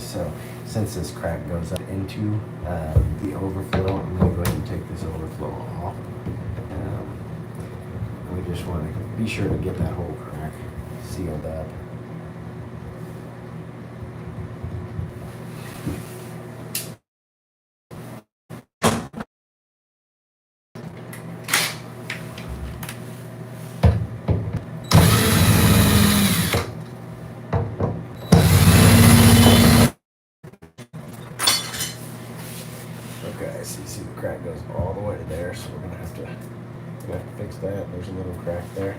so since this crack goes up into the overflow, I'm going to go ahead and take this overflow off. We just want to be sure to get that whole crack sealed up. Okay, so you see the crack goes all the way to there, so we're gonna have to fix that. There's a little crack there.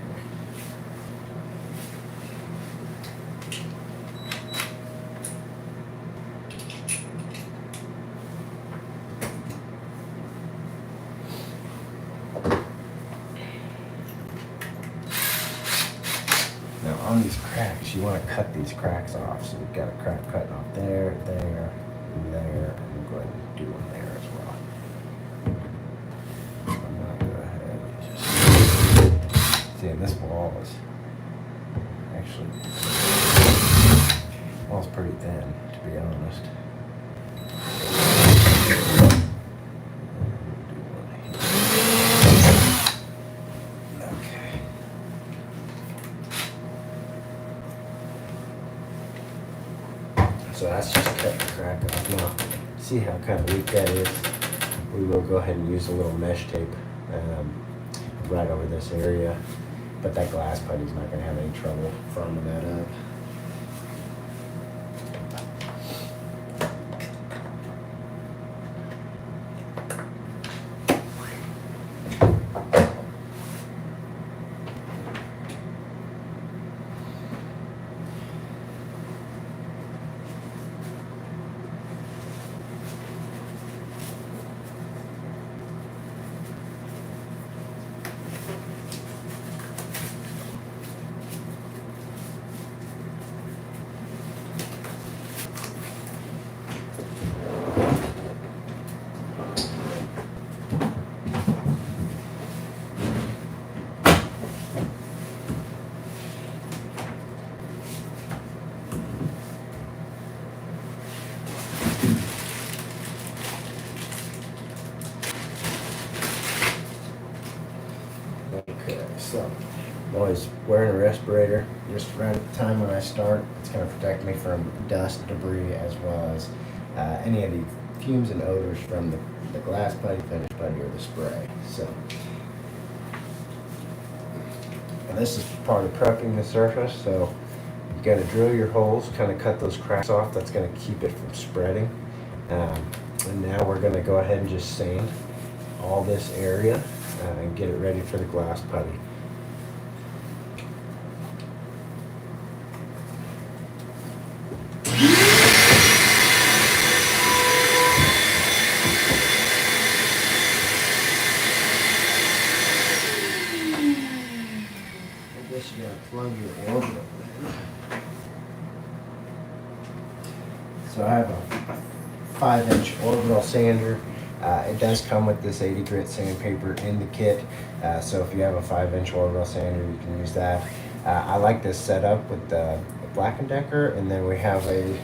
Now on these cracks, you want to cut these cracks off. So we've got a crack cutting off there, there, and there, and we'll go ahead and do one there as well. I'm gonna go ahead and just see, this wall is actually wall's pretty thin, to be honest. Okay. So that's just cut the crack off. Now, see how kind of weak that is? We will go ahead and use a little mesh tape right over this area, but that glass putty's not going to have any trouble firming that up. Okay, so I'm always wearing a respirator just right at the time when I start. It's going to protect me from dust, debris, as well as any of the fumes and odors from the glass putty, finish putty, or the spray. So and this is part of prepping the surface. So you got to drill your holes, kind of cut those cracks off. That's going to keep it from spreading. And now we're going to go ahead and just sand all this area and get it ready for the glass putty. I guess you gotta plug your orbital in. So I have a 5-inch orbital sander. It does come with this 80 grit sandpaper in the kit, so if you have a 5-inch orbital sander, you can use that. I like this setup with the Black & Decker, and then we have a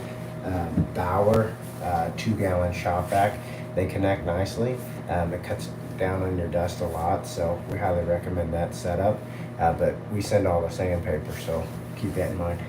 Bauer 2-gallon shop vac. They connect nicely. It cuts down on your dust a lot, so we highly recommend that setup. But we send all the sandpaper, so keep that in mind.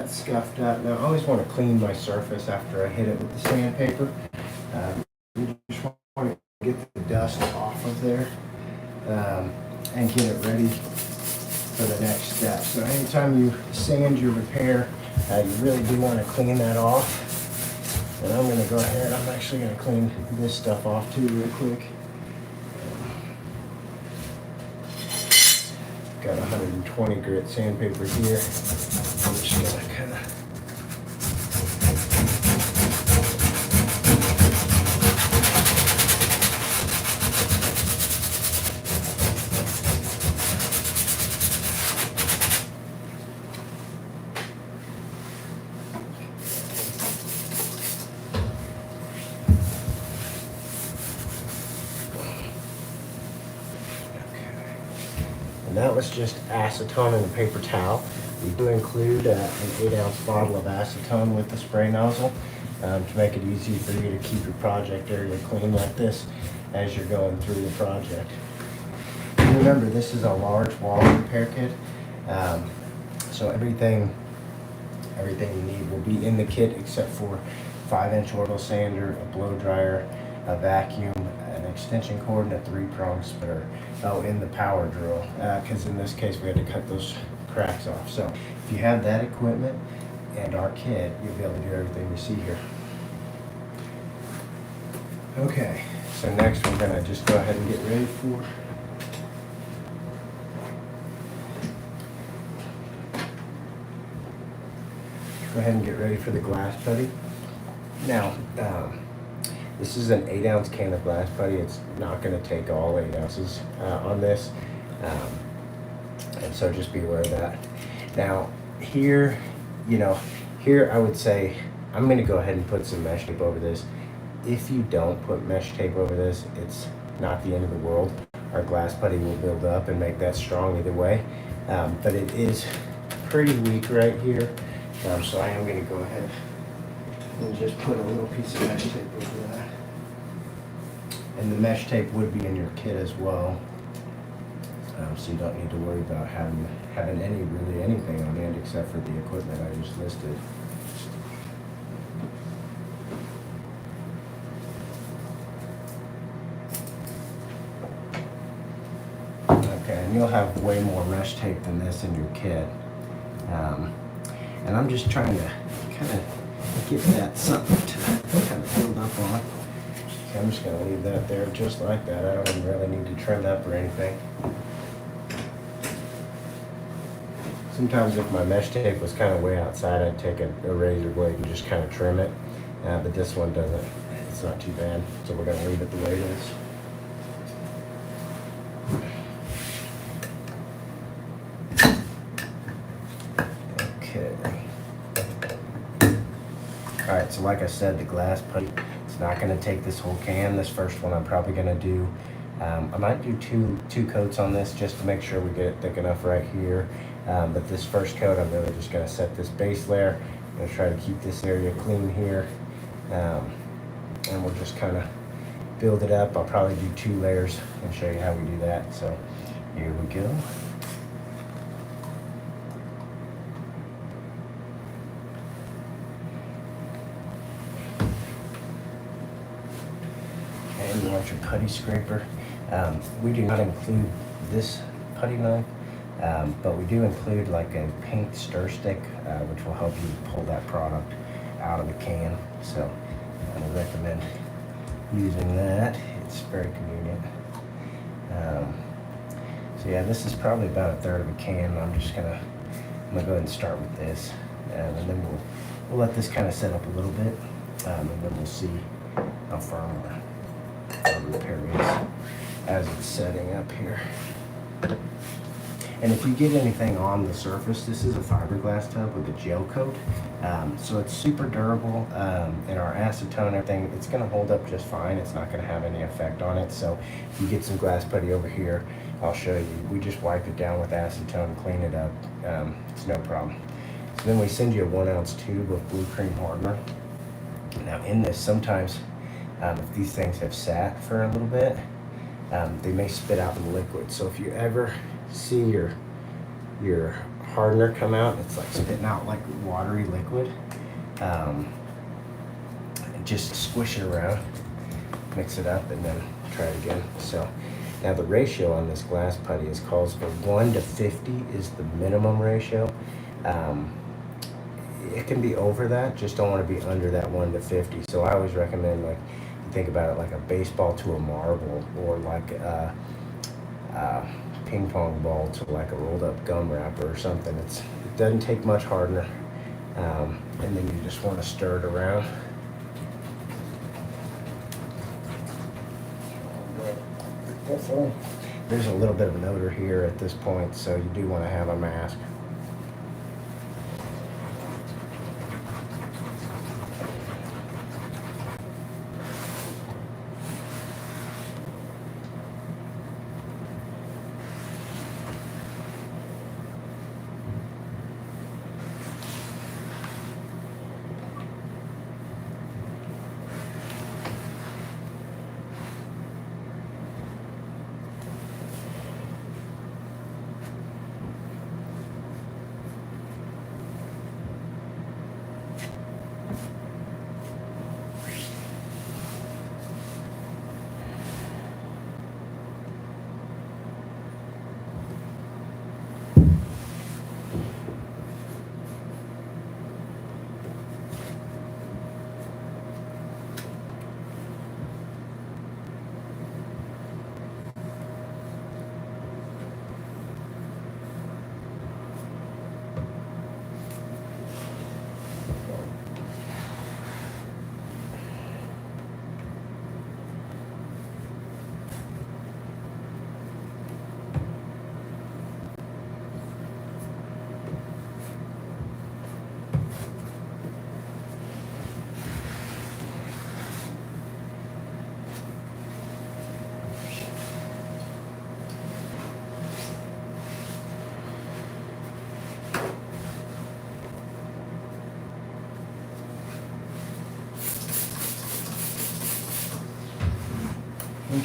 that's scuffed up. Now I always want to clean my surface after I hit it with the sandpaper. You just want to get the dust off of there and get it ready for the next step. So anytime you sand your repair, you really do want to clean that off. And I'm going to go ahead, I'm actually going to clean this stuff off too real quick. Got 120 grit sandpaper here. I'm just going to kind of and that was just acetone in a paper towel. We do include an 8-ounce bottle of acetone with the spray nozzle to make it easy for you to keep your project area clean like this as you're going through the project. And remember, this is a large wall repair kit, so everything you need will be in the kit except for 5-inch orbital sander, a blow dryer, a vacuum, an extension cord, and a 3-prong splitter. Oh, in the power drill, because in this case we had to cut those cracks off. So if you have that equipment and our kit, you'll be able to do everything you see here. Okay, so next we're gonna just go ahead and get ready for the glass putty. Now, this is an 8-ounce can of glass putty. It's not going to take all 8 ounces on this, and so just be aware of that. Now, here I would say I'm going to go ahead and put some mesh tape over this. If you don't put mesh tape over this, it's not the end of the world. Our glass putty will build up and make that strong either way, but it is pretty weak right here, so I am going to go ahead and just put a little piece of mesh tape over that. And the mesh tape would be in your kit as well, so you don't need to worry about having anything on it except for the equipment I just listed. Okay, and you'll have way more mesh tape than this in your kit. And I'm just trying to kind of get that something to kind of build up on. Okay, I'm just going to leave that there just like that. I don't even really need to trim up or anything. Sometimes if my mesh tape was kind of way outside, I'd take a razor blade and just kind of trim it. But this one doesn't. It's not too bad. So we're going to leave it the way it is. Alright, so like I said, the glass putty, it's not going to take this whole can. This first one I'm probably going to do, I might do two coats on this just to make sure we get it thick enough right here. But this first coat, I'm really just going to set this base layer. I'm going to try to keep this area clean here. And we'll just kind of build it up. I'll probably do 2 layers and show you how we do that. So here we go. And you want your putty scraper. We do not include this putty knife, but we do include like a pink stir stick, which will help you pull that product out of the can. So I would recommend using that. It's very convenient. So yeah, this is probably about 1/3 of a can. I'm gonna go ahead and start with this, and then we'll let this kind of set up a little bit, and then we'll see how firm our repair is as it's setting up here. And if you get anything on the surface, this is a fiberglass tub with a gel coat, so it's super durable, and our acetone and everything, it's going to hold up just fine. It's not going to have any effect on it. So if you get some glass putty over here, I'll show you. We just wipe it down with acetone, clean it up. It's no problem. So then we send you a 1-ounce tube of blue cream hardener. Now in this, sometimes if these things have sat for a little bit, they may spit out the liquid. So if you ever see your hardener come out. It's like spitting out like watery liquid. Just squish it around, mix it up, and then try it again. So now the ratio on this glass putty is calls for 1 to 50 is the minimum ratio. It can be over that, just don't want to be under that 1 to 50. So I always recommend, like, you think about it like a baseball to a marble, or like a ping pong ball to like a rolled up gum wrapper or something. It doesn't take much hardener, and then you just want to stir it around. There's a little bit of an odor here at this point, so you do want to have a mask.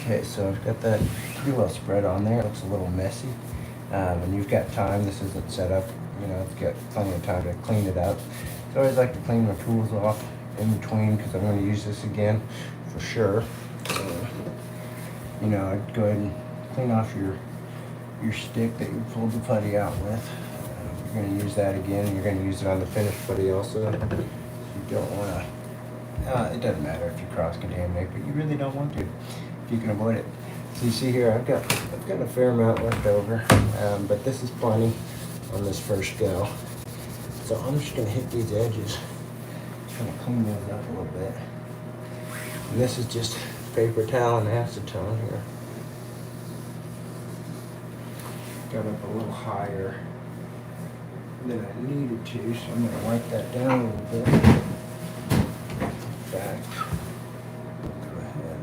Okay, so I've got that pretty well spread on there. It looks a little messy, and you've got time. This isn't set up, it's got plenty of time to clean it up. So I always like to clean my tools off in between, because I'm going to use this again for sure. I'd go ahead and clean off your stick that you pulled the putty out with. You're going to use that again, and you're going to use it on the finished putty also. You don't want to, it doesn't matter if you cross-contaminate, but you really don't want to, if you can avoid it. So you see here, I've got a fair amount left over, but this is plenty on this first go. So I'm just going to hit these edges, kind of clean those up a little bit. And this is just paper towel and acetone here. Got up a little higher than I needed to, so I'm going to wipe that down a little bit. In fact, go ahead.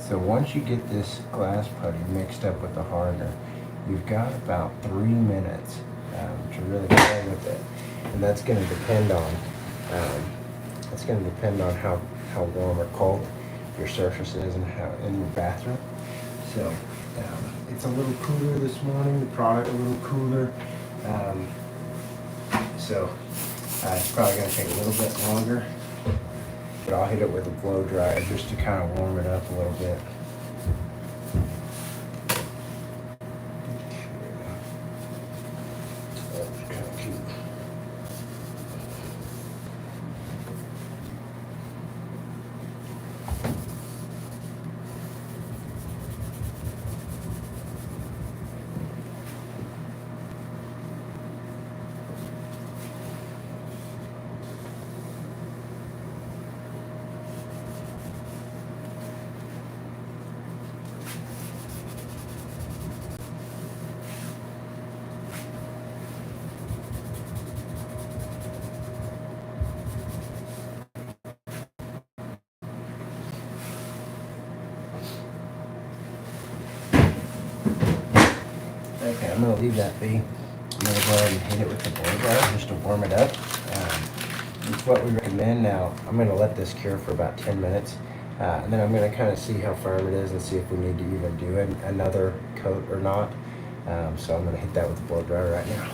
So once you get this glass putty mixed up with the hardener, you've got about 3 minutes to really play with it, and that's going to depend on how warm or cold your surface is and how in your bathroom. So it's a little cooler this morning. The product a little cooler, so it's probably going to take a little bit longer. But I'll hit it with a blow dryer just to kind of warm it up a little bit. Okay, I'm going to leave that be. I'm going to go ahead and hit it with the blow dryer just to warm it up. It's what we recommend. Now, I'm going to let this cure for about 10 minutes, and then I'm going to kind of see how firm it is and see if we need to even do another coat or not. So I'm gonna hit that with the blow dryer right now.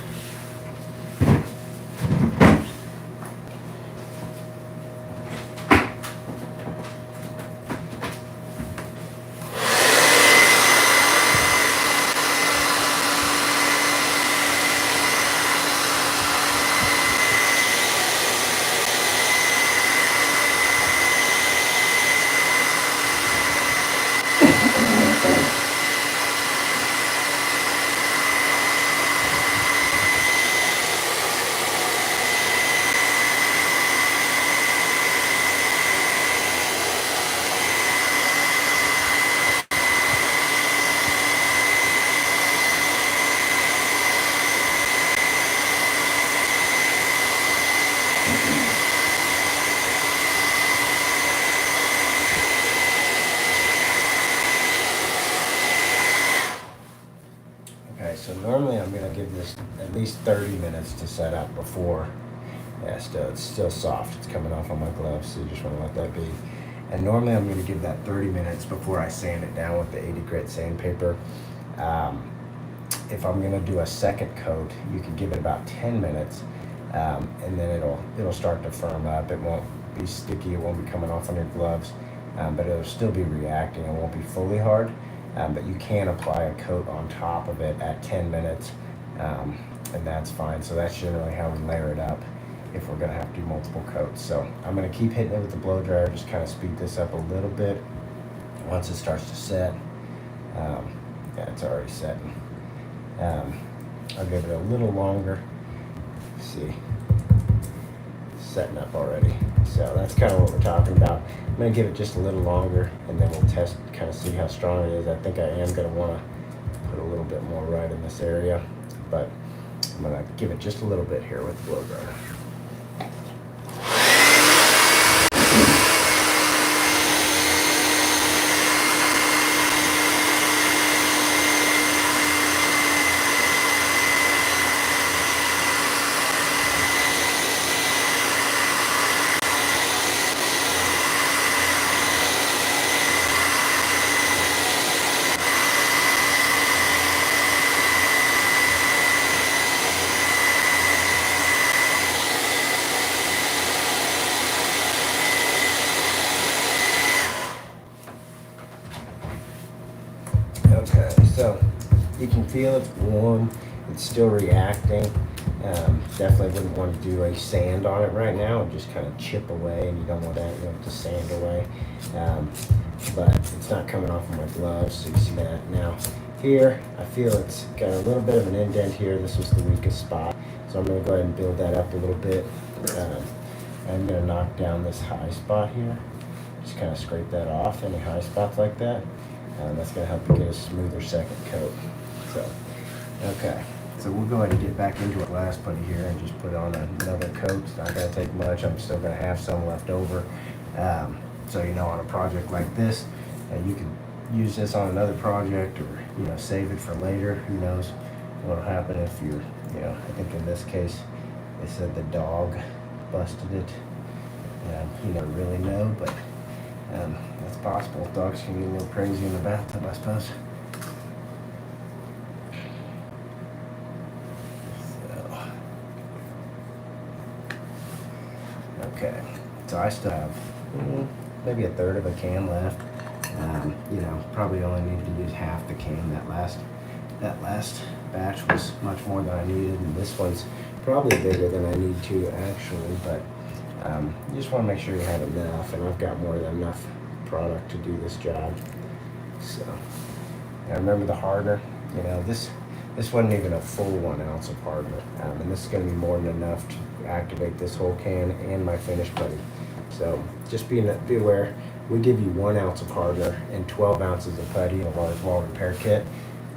Okay, so normally I'm gonna give this at least 30 minutes to set up before, yeah, it's still soft. It's coming off on my gloves, so you just wanna let that be. And normally I'm gonna give that 30 minutes before I sand it down with the 80 grit sandpaper. If I'm gonna do a second coat, you can give it about 10 minutes, and then it'll start to firm up. It won't be sticky, it won't be coming off on your gloves, but it'll still be reacting. It won't be fully hard. But you can apply a coat on top of it at 10 minutes, and that's fine. So that's generally how we layer it up if we're gonna have to do multiple coats. So I'm gonna keep hitting it with the blow dryer, just kind of speed this up a little bit. Once it starts to set, yeah, it's already setting. I'll give it a little longer. See, setting up already. So that's kind of what we're talking about. I'm gonna give it just a little longer, and then we'll test, kind of see how strong it is. I think I am gonna want to put a little bit more right in this area, but I'm gonna give it just a little bit here with the blow dryer. Okay, so you can feel it's warm, it's still reacting. Definitely wouldn't want to do a sand on it right now, and just kind of chip away, and you don't want that, you know, to sand away. But it's not coming off of my gloves, so you see that. Now here, I feel it's got a little bit of an indent here. This was the weakest spot, so I'm going to go ahead and build that up a little bit. I'm going to knock down this high spot here, just kind of scrape that off, any high spots like that. That's going to help you get a smoother second coat. So, okay. So we'll go ahead and get back into a glass putty here and just put on another coat. It's not going to take much. I'm still going to have some left over. So, you know, on a project like this, you can use this on another project, or, you know, save it for later. Who knows what will happen if you're, you know, I think in this case, they said the dog busted it. You never really know, but that's possible. Dogs can get a little crazy in the bathtub, I suppose. Okay, so I still have maybe a third of a can left. You know, probably only needed to use half the can. That last batch was much more than I needed, and this one's probably bigger than I need to actually, but you just want to make sure you have enough, and I've got more than enough product to do this job. So, I remember the hardener, you know, this wasn't even a full 1 ounce of hardener, and this is going to be more than enough to activate this whole can and my finished putty. So just be aware, we give you 1 ounce of hardener and 12 ounces of putty in a large wall repair kit.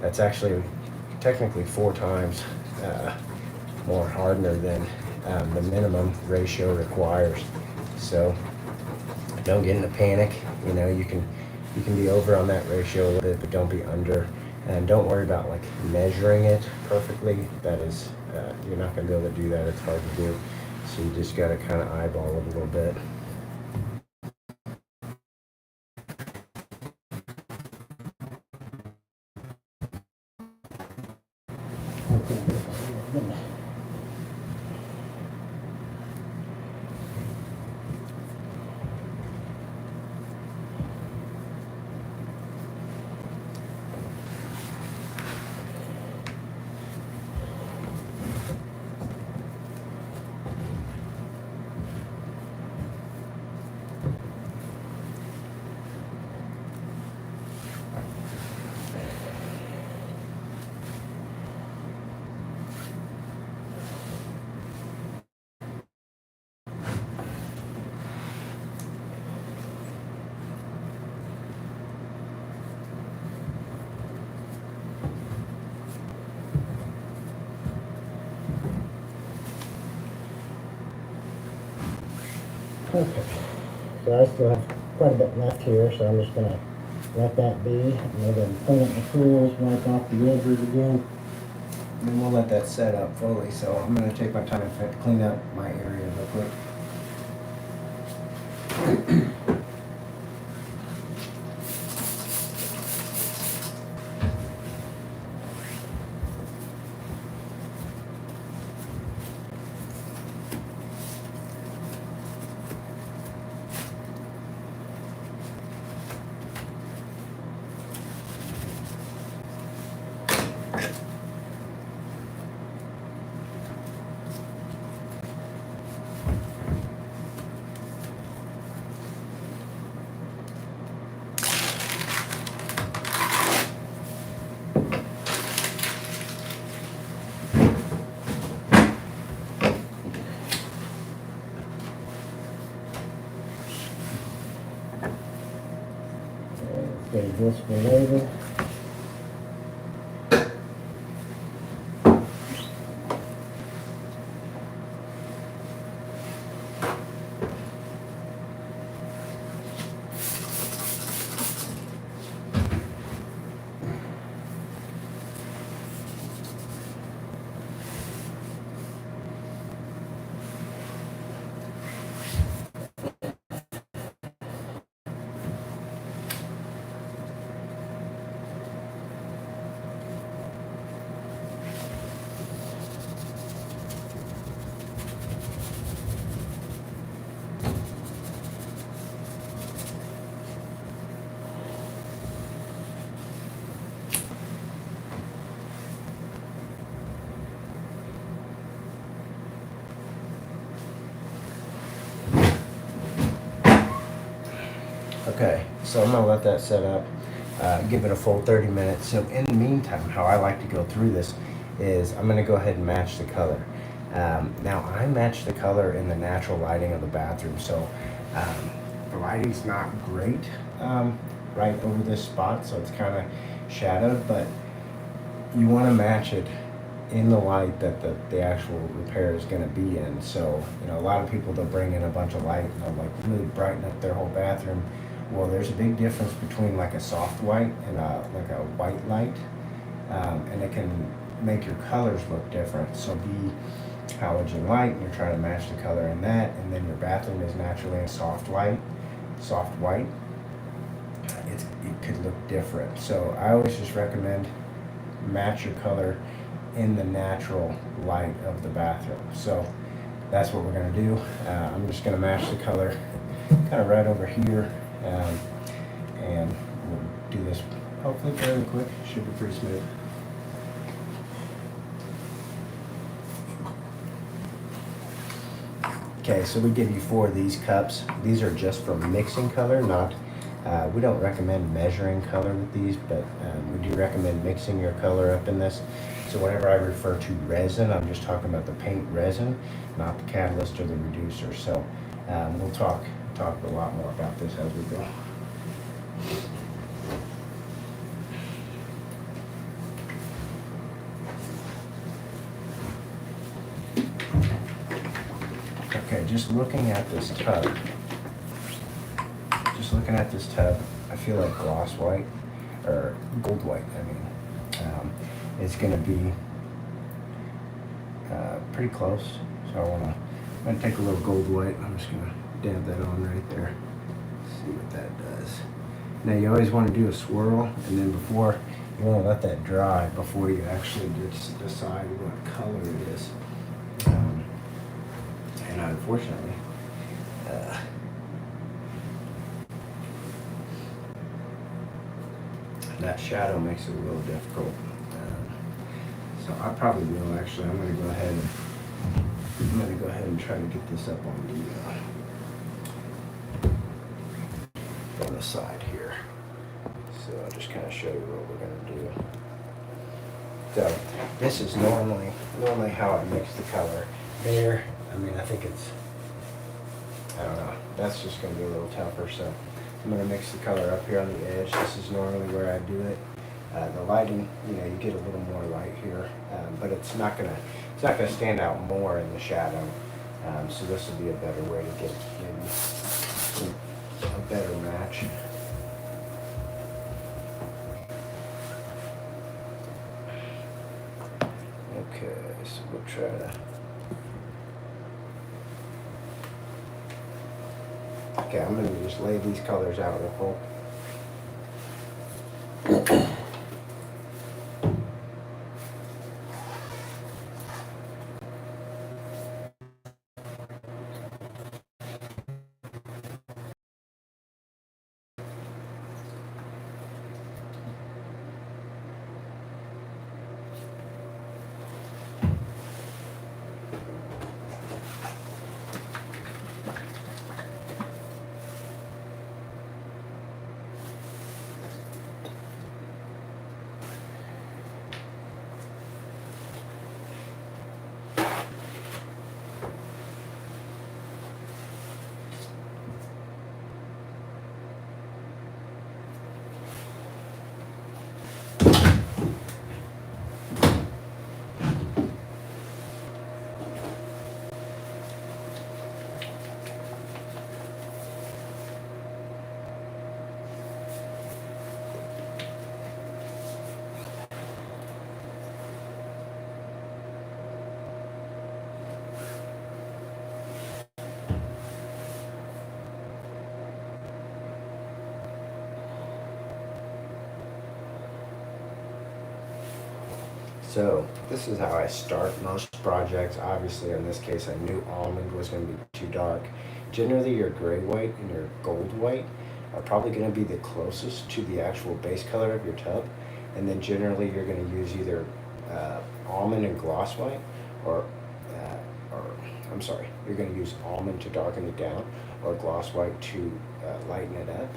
That's actually technically 4 times more hardener than the minimum ratio requires. So don't get in a panic. You know, you can be over on that ratio a little bit, but don't be under. And don't worry about like measuring it perfectly. That is, you're not going to be able to do that. It's hard to do. So you just got to kind of eyeball it a little bit. Okay, so I still have quite a bit left here, so I'm just gonna let that be. I'm gonna go and clean up my tools, wipe off the edges again. And then we'll let that set up fully. So I'm gonna take my time and clean up my area real quick. Save this for later. Okay, so I'm gonna let that set up, give it a full 30 minutes. So in the meantime, how I like to go through this is I'm gonna go ahead and match the color. Now I match the color in the natural lighting of the bathroom. So the lighting's not great right over this spot, so it's kind of shadowed, but you wanna match it in the light that the actual repair is gonna be in. So, you know, a lot of people, they'll bring in a bunch of light and they'll like really brighten up their whole bathroom. Well, there's a big difference between like a soft white and like a white light, and it can make your colors look different. So be halogen light, and you're trying to match the color in that, and then your bathroom is naturally a soft light, soft white. It could look different. So I always just recommend match your color in the natural light of the bathroom. So that's what we're gonna do. I'm just gonna match the color kind of right over here. And we'll do this hopefully fairly quick. Should be pretty smooth. Okay, so we give you 4 of these cups. These are just for mixing color, not, we don't recommend measuring color with these, but we do recommend mixing your color up in this. So whenever I refer to resin, I'm just talking about the paint resin, not the catalyst or the reducer. So we'll talk a lot more about this as we go. Okay, just looking at this tub, I feel like gloss white, or gold white, I mean, it's gonna be pretty close. So I'm gonna take a little gold white. I'm just gonna dab that on right there. See what that does. Now you always want to do a swirl, and then you want to let that dry before you actually decide what color it is. And unfortunately, that shadow makes it a little difficult. So I probably will actually. I'm going to go ahead and try to get this up on the side here. So I'll just kind of show you what we're going to do. So this is normally how I mix the color. There, I mean, I think I don't know, that's just going to be a little tougher. So I'm going to mix the color up here on the edge. This is normally where I do it. The lighting, you know, you get a little more light here, but it's not gonna stand out more in the shadow. So this will be a better way to get maybe a better match. Okay, so we'll try to. Okay, I'm going to just lay these colors out real quick. So this is how I start most projects. Obviously in this case I knew almond was going to be too dark. Generally your gray white and your gold white are probably going to be the closest to the actual base color of your tub, and then generally you're going to use either almond and gloss white or I'm sorry, you're going to use almond to darken it down or gloss white to lighten it up.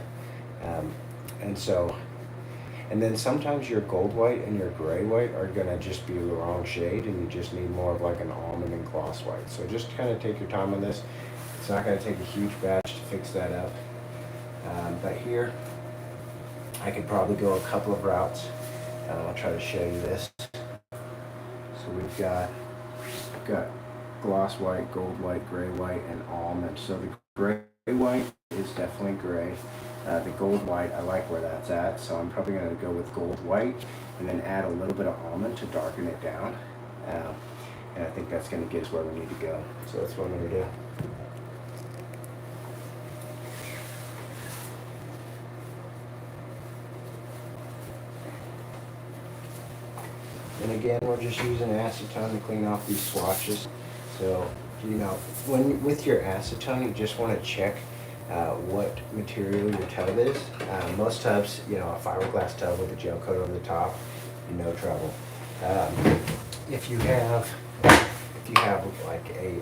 And then sometimes your gold white and your gray white are gonna just be the wrong shade, and you just need more of like an almond and gloss white. So just kind of take your time on this. It's not gonna take a huge batch to fix that up. But here, I could probably go a couple of routes. I'll try to show you this. So we've got gloss white, gold white, gray white, and almond. So the gray white is definitely gray. The gold white, I like where that's at, so I'm probably going to go with gold white and then add a little bit of almond to darken it down. And I think that's going to get us where we need to go. So that's what I'm going to do. And again, we're just using acetone to clean off these swatches. So, with your acetone, you just want to check what material your tub is. Most tubs, a fiberglass tub with a gel coat over the top, no trouble. If you have like a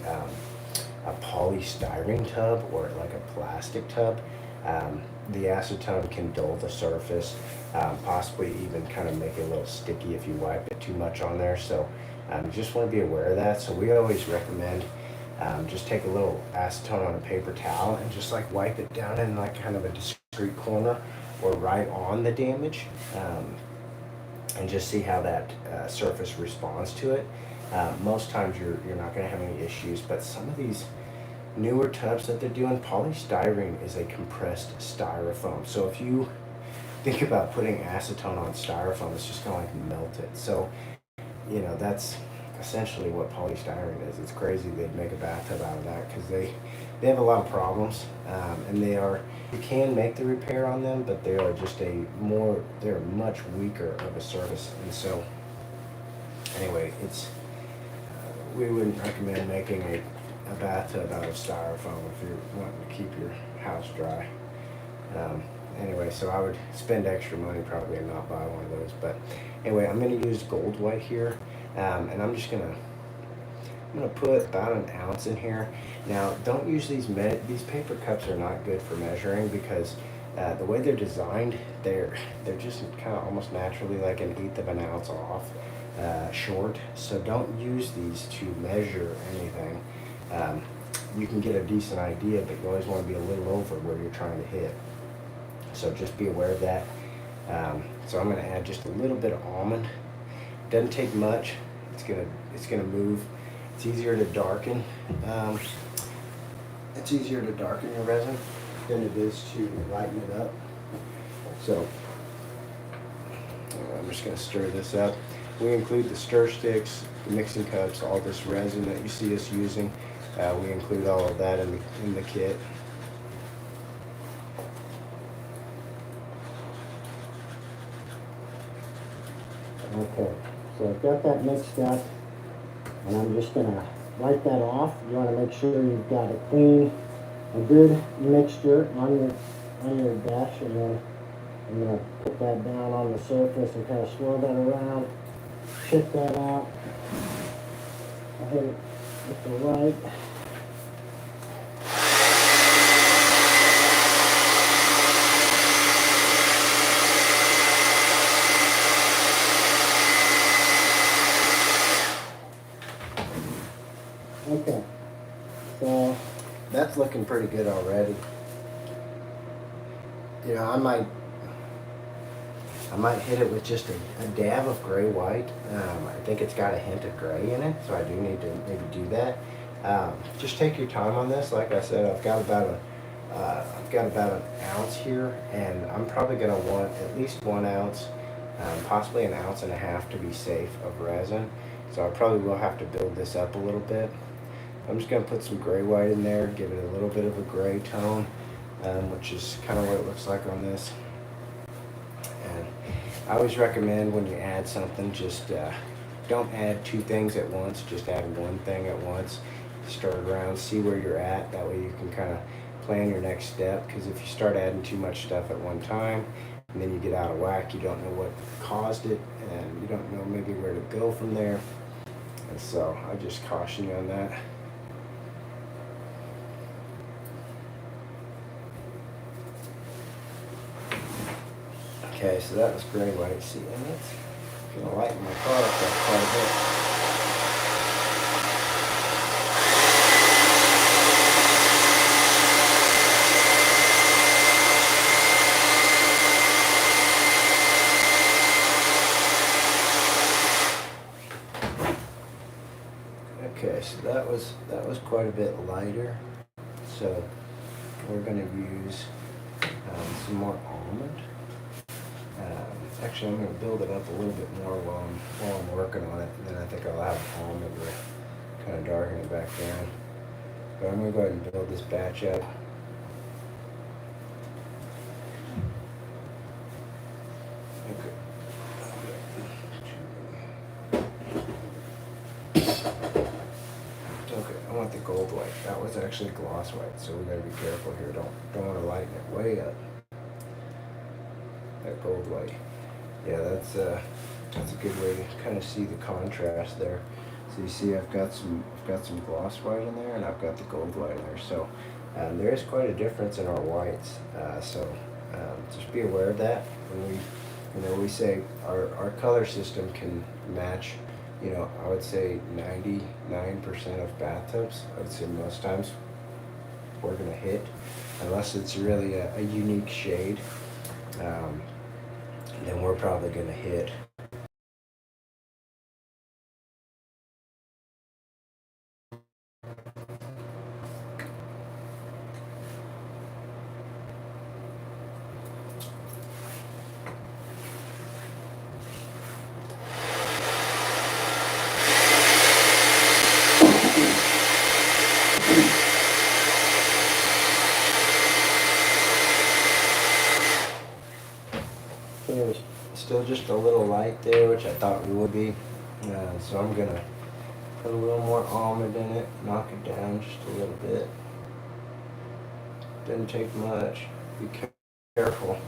polystyrene tub or like a plastic tub, the acetone can dull the surface, possibly even kind of make it a little sticky if you wipe it too much on there. So you just want to be aware of that. So we always recommend just take a little acetone on a paper towel and just like wipe it down in like kind of a discreet corner or right on the damage, and just see how that surface responds to it. Most times you're not going to have any issues, but some of these newer tubs that they're doing, polystyrene is a compressed styrofoam. So if you think about putting acetone on styrofoam, it's just going to like melt it. So that's essentially what polystyrene is. It's crazy they'd make a bathtub out of that because they have a lot of problems, and you can make the repair on them, but they are just they're much weaker of a surface. And so anyway, we wouldn't recommend making a bathtub out of styrofoam if you're wanting to keep your house dry. Anyway, so I would spend extra money probably and not buy one of those. But anyway, I'm going to use gold white here, and I'm gonna put about an ounce in here. Now, don't use these paper cups are not good for measuring because the way they're designed, they're just kind of almost naturally like an eighth of an ounce off short. So don't use these to measure anything. You can get a decent idea, but you always want to be a little over where you're trying to hit. So just be aware of that. So I'm going to add just a little bit of almond. Doesn't take much. It's gonna move. It's easier to darken. It's easier to darken your resin than it is to lighten it up. So I'm just going to stir this up. We include the stir sticks, the mixing cups, all this resin that you see us using. We include all of that in the kit. Okay, so I've got that mixed up, and I'm just gonna wipe that off. You wanna make sure you've got a clean, a good mixture on your dash, and then I'm gonna put that down on the surface and kind of swirl that around, check that out. I hit it with the right. Okay, so That's looking pretty good already. You know, I might hit it with just a dab of gray white. I think it's got a hint of gray in it, so I do need to maybe do that. Just take your time on this. Like I said, I've got about an ounce here, and I'm probably going to want at least 1 ounce, possibly 1.5 ounces to be safe of resin. So I probably will have to build this up a little bit. I'm just going to put some gray white in there, give it a little bit of a gray tone, which is kind of what it looks like on this. And I always recommend when you add something, just don't add 2 things at once, just add 1 thing at once. Start around, see where you're at, that way you can kind of plan your next step, because if you start adding too much stuff at one time, and then you get out of whack, you don't know what caused it, and you don't know maybe where to go from there. And so I just caution you on that. Okay, so that was gray white. See, and it's gonna lighten my product up quite a bit. Okay, so that was quite a bit lighter. So we're gonna use some more almond. Actually, I'm going to build it up a little bit more while I'm working on it, and then I think I'll have almond to kind of darken it back down. But I'm going to go ahead and build this batch up. Okay, I want the gold white. That was actually gloss white, so we got to be careful here. Don't want to lighten it way up. That gold white. Yeah, that's a good way to kind of see the contrast there. So you see, I've got some gloss white in there, and I've got the gold white in there. So there is quite a difference in our whites. Just be aware of that. When we say our color system can match. You know, I would say 99% of bathtubs. I would say most times we're gonna hit, unless it's really a unique shade. Then we're probably going to hit. There's still just a little light there, which I thought we would be. So I'm going to put a little more almond in it, knock it down just a little bit. Didn't take much. Be careful.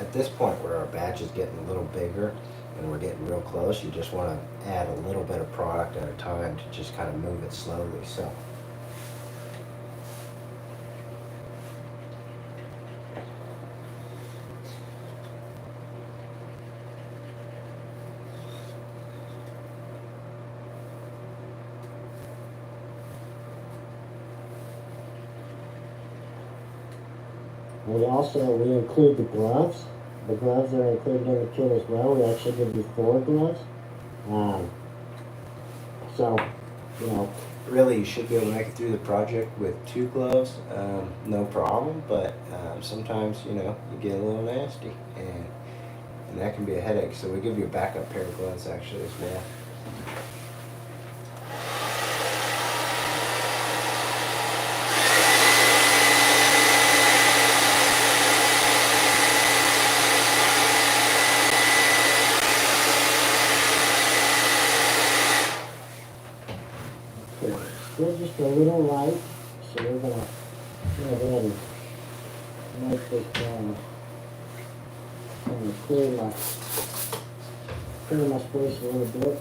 At this point where our batch is getting a little bigger and we're getting real close, you just want to add a little bit of product at a time to just kind of move it slowly. So. We include the gloves. The gloves are included in the kit as well. We actually give you 4 gloves. So you know, Really, you should be able to make it through the project with 2 gloves, no problem. But sometimes, you get a little nasty, and that can be a headache. So we give you a backup pair of gloves actually as well. okay, still just a little light, so we're gonna go ahead and make this down. And clear my space a little bit.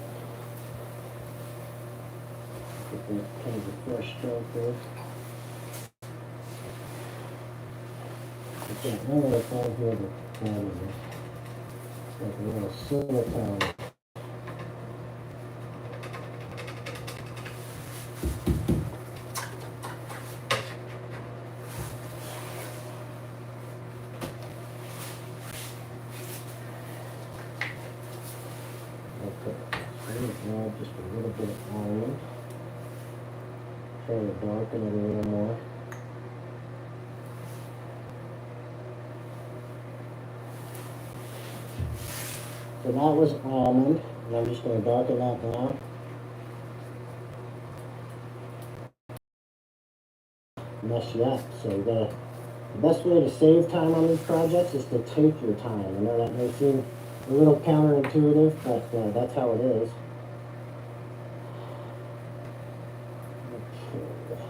Get that kind of a fresh stroke there. Okay, one other thing here to add is like a little silicone. Okay, so I'm gonna add just a little bit of almond. Try to darken it a little more. So that was almond, and I'm just going to darken that down. Mess you up. So the best way to save time on these projects is to take your time. I know that may seem a little counterintuitive, but that's how it is. Okay.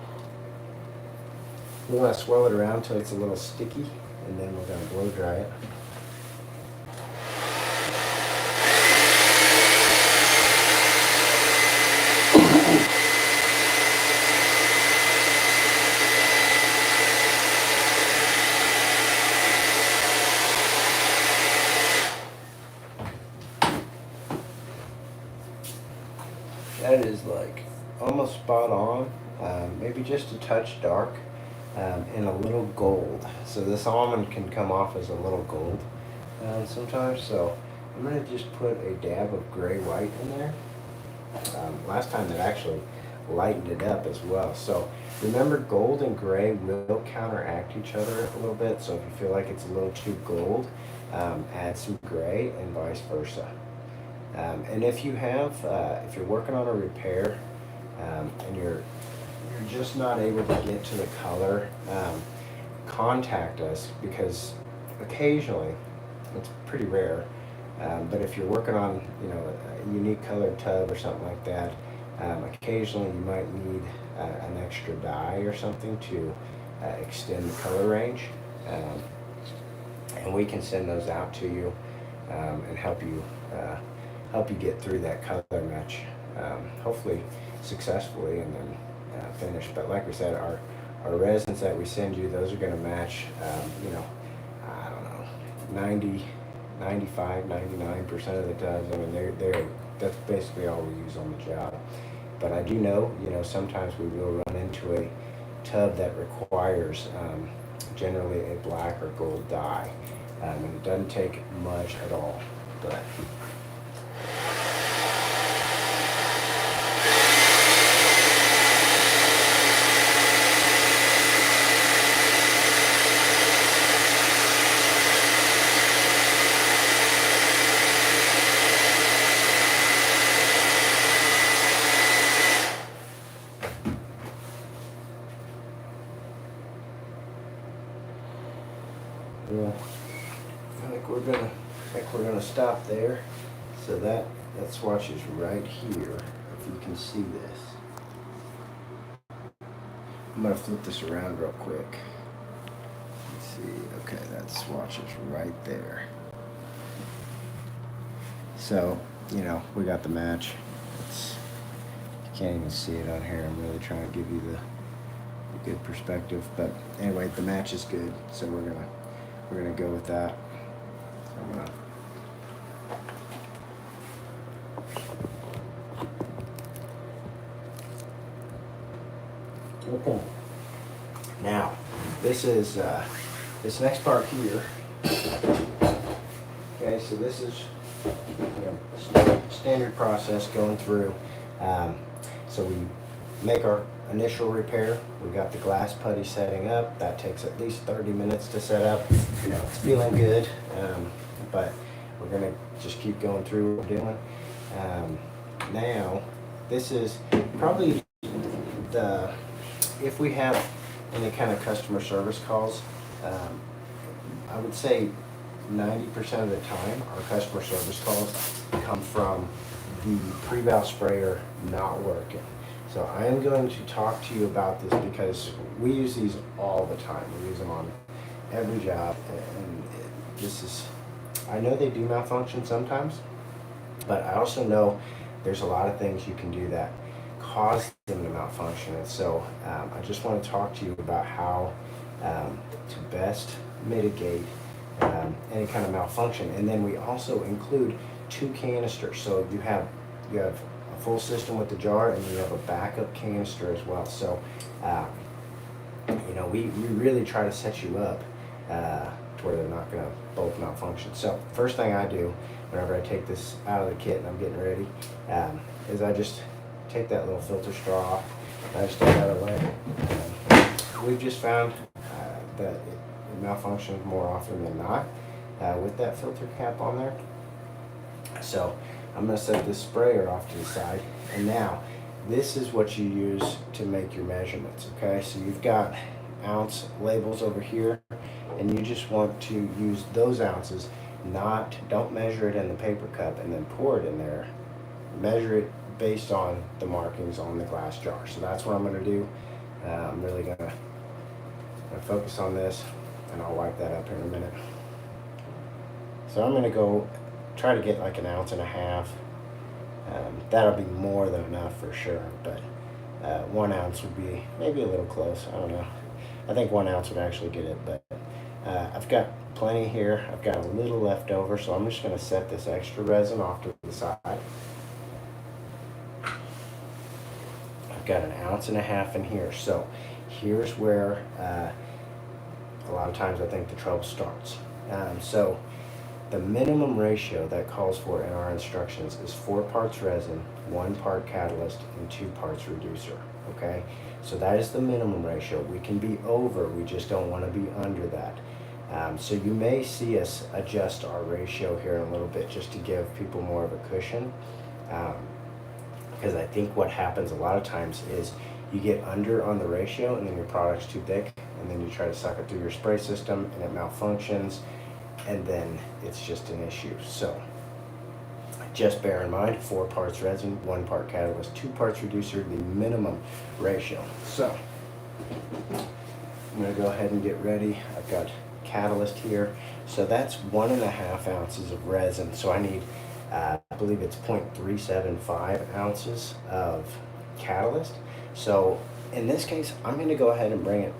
We want to swirl it around till it's a little sticky, and then we're going to blow dry it. That is like almost spot on, maybe just a touch dark, and a little gold. So this almond can come off as a little gold sometimes. So I'm going to just put a dab of gray white in there. Last time that actually lightened it up as well. So remember, gold and gray will counteract each other a little bit. So if you feel like it's a little too gold, add some gray and vice versa. And if you have, if you're working on a repair and you're just not able to get to the color, contact us, because occasionally, it's pretty rare, but if you're working on a unique colored tub or something like that, occasionally you might need an extra dye or something to extend the color range, and we can send those out to you and help you get through that color match, hopefully successfully, and then finish. But like we said, our resins that we send you, those are going to match, I don't know, 90, 95, 99% of the tubs. I mean, that's basically all we use on the job. But I do know, sometimes we will run into a tub that requires generally a black or gold dye, and it doesn't take much at all. But yeah, I think we're gonna stop there. So that swatch is right here. If you can see this, I'm gonna flip this around real quick. Let's see. Okay, that swatch is right there. So we got the match. You can't even see it on here. I'm really trying to give you the good perspective. But anyway, the match is good. So we're gonna go with that. So I'm gonna Okay. Now, this is this next part here. Okay, so this is standard process going through. So we make our initial repair. We got the glass putty setting up. That takes at least 30 minutes to set up. It's feeling good, but we're gonna just keep going through what we're doing. Now, this is probably if we have any kind of customer service calls, I would say 90% of the time, our customer service calls come from the pre-valve sprayer not working. So I am going to talk to you about this because we use these all the time. We use them on every job, and this is, I know they do malfunction sometimes, but I also know there's a lot of things you can do that cause them to malfunction. And so I just want to talk to you about how to best mitigate any kind of malfunction. And then we also include 2 canisters. So you have a full system with the jar, and you have a backup canister as well. So we really try to set you up to where they're not going to both malfunction. So first thing I do whenever I take this out of the kit and I'm getting ready is I just take that little filter straw off, and I just take that away. We've just found that it malfunctions more often than not with that filter cap on there. So I'm going to set this sprayer off to the side, and now this is what you use to make your measurements. Okay, so you've got ounce labels over here, and you just want to use those ounces. Don't measure it in the paper cup and then pour it in there. Measure it based on the markings on the glass jar. So that's what I'm going to do. I'm really going to focus on this, and I'll wipe that up here in a minute. So I'm going to go try to get like 1.5 ounces. That'll be more than enough for sure, but 1 ounce would be maybe a little close. I don't know. I think 1 ounce would actually get it, but I've got plenty here. I've got a little left over, so I'm just going to set this extra resin off to the side. I've got 1.5 ounces in here. So here's where a lot of times I think the trouble starts. So the minimum ratio that calls for in our instructions is 4 parts resin, 1 part catalyst, and 2 parts reducer. Okay, so that is the minimum ratio. We can be over, we just don't want to be under that. So you may see us adjust our ratio here in a little bit just to give people more of a cushion. Because I think what happens a lot of times is you get under on the ratio, and then your product's too thick, and then you try to suck it through your spray system and it malfunctions, and then it's just an issue. So just bear in mind, 4 parts resin, 1 part catalyst, 2 parts reducer, the minimum ratio. So I'm going to go ahead and get ready. I've got catalyst here. So that's 1.5 ounces of resin. So I need, I believe it's 0.375 ounces of catalyst. So in this case, I'm going to go ahead and bring it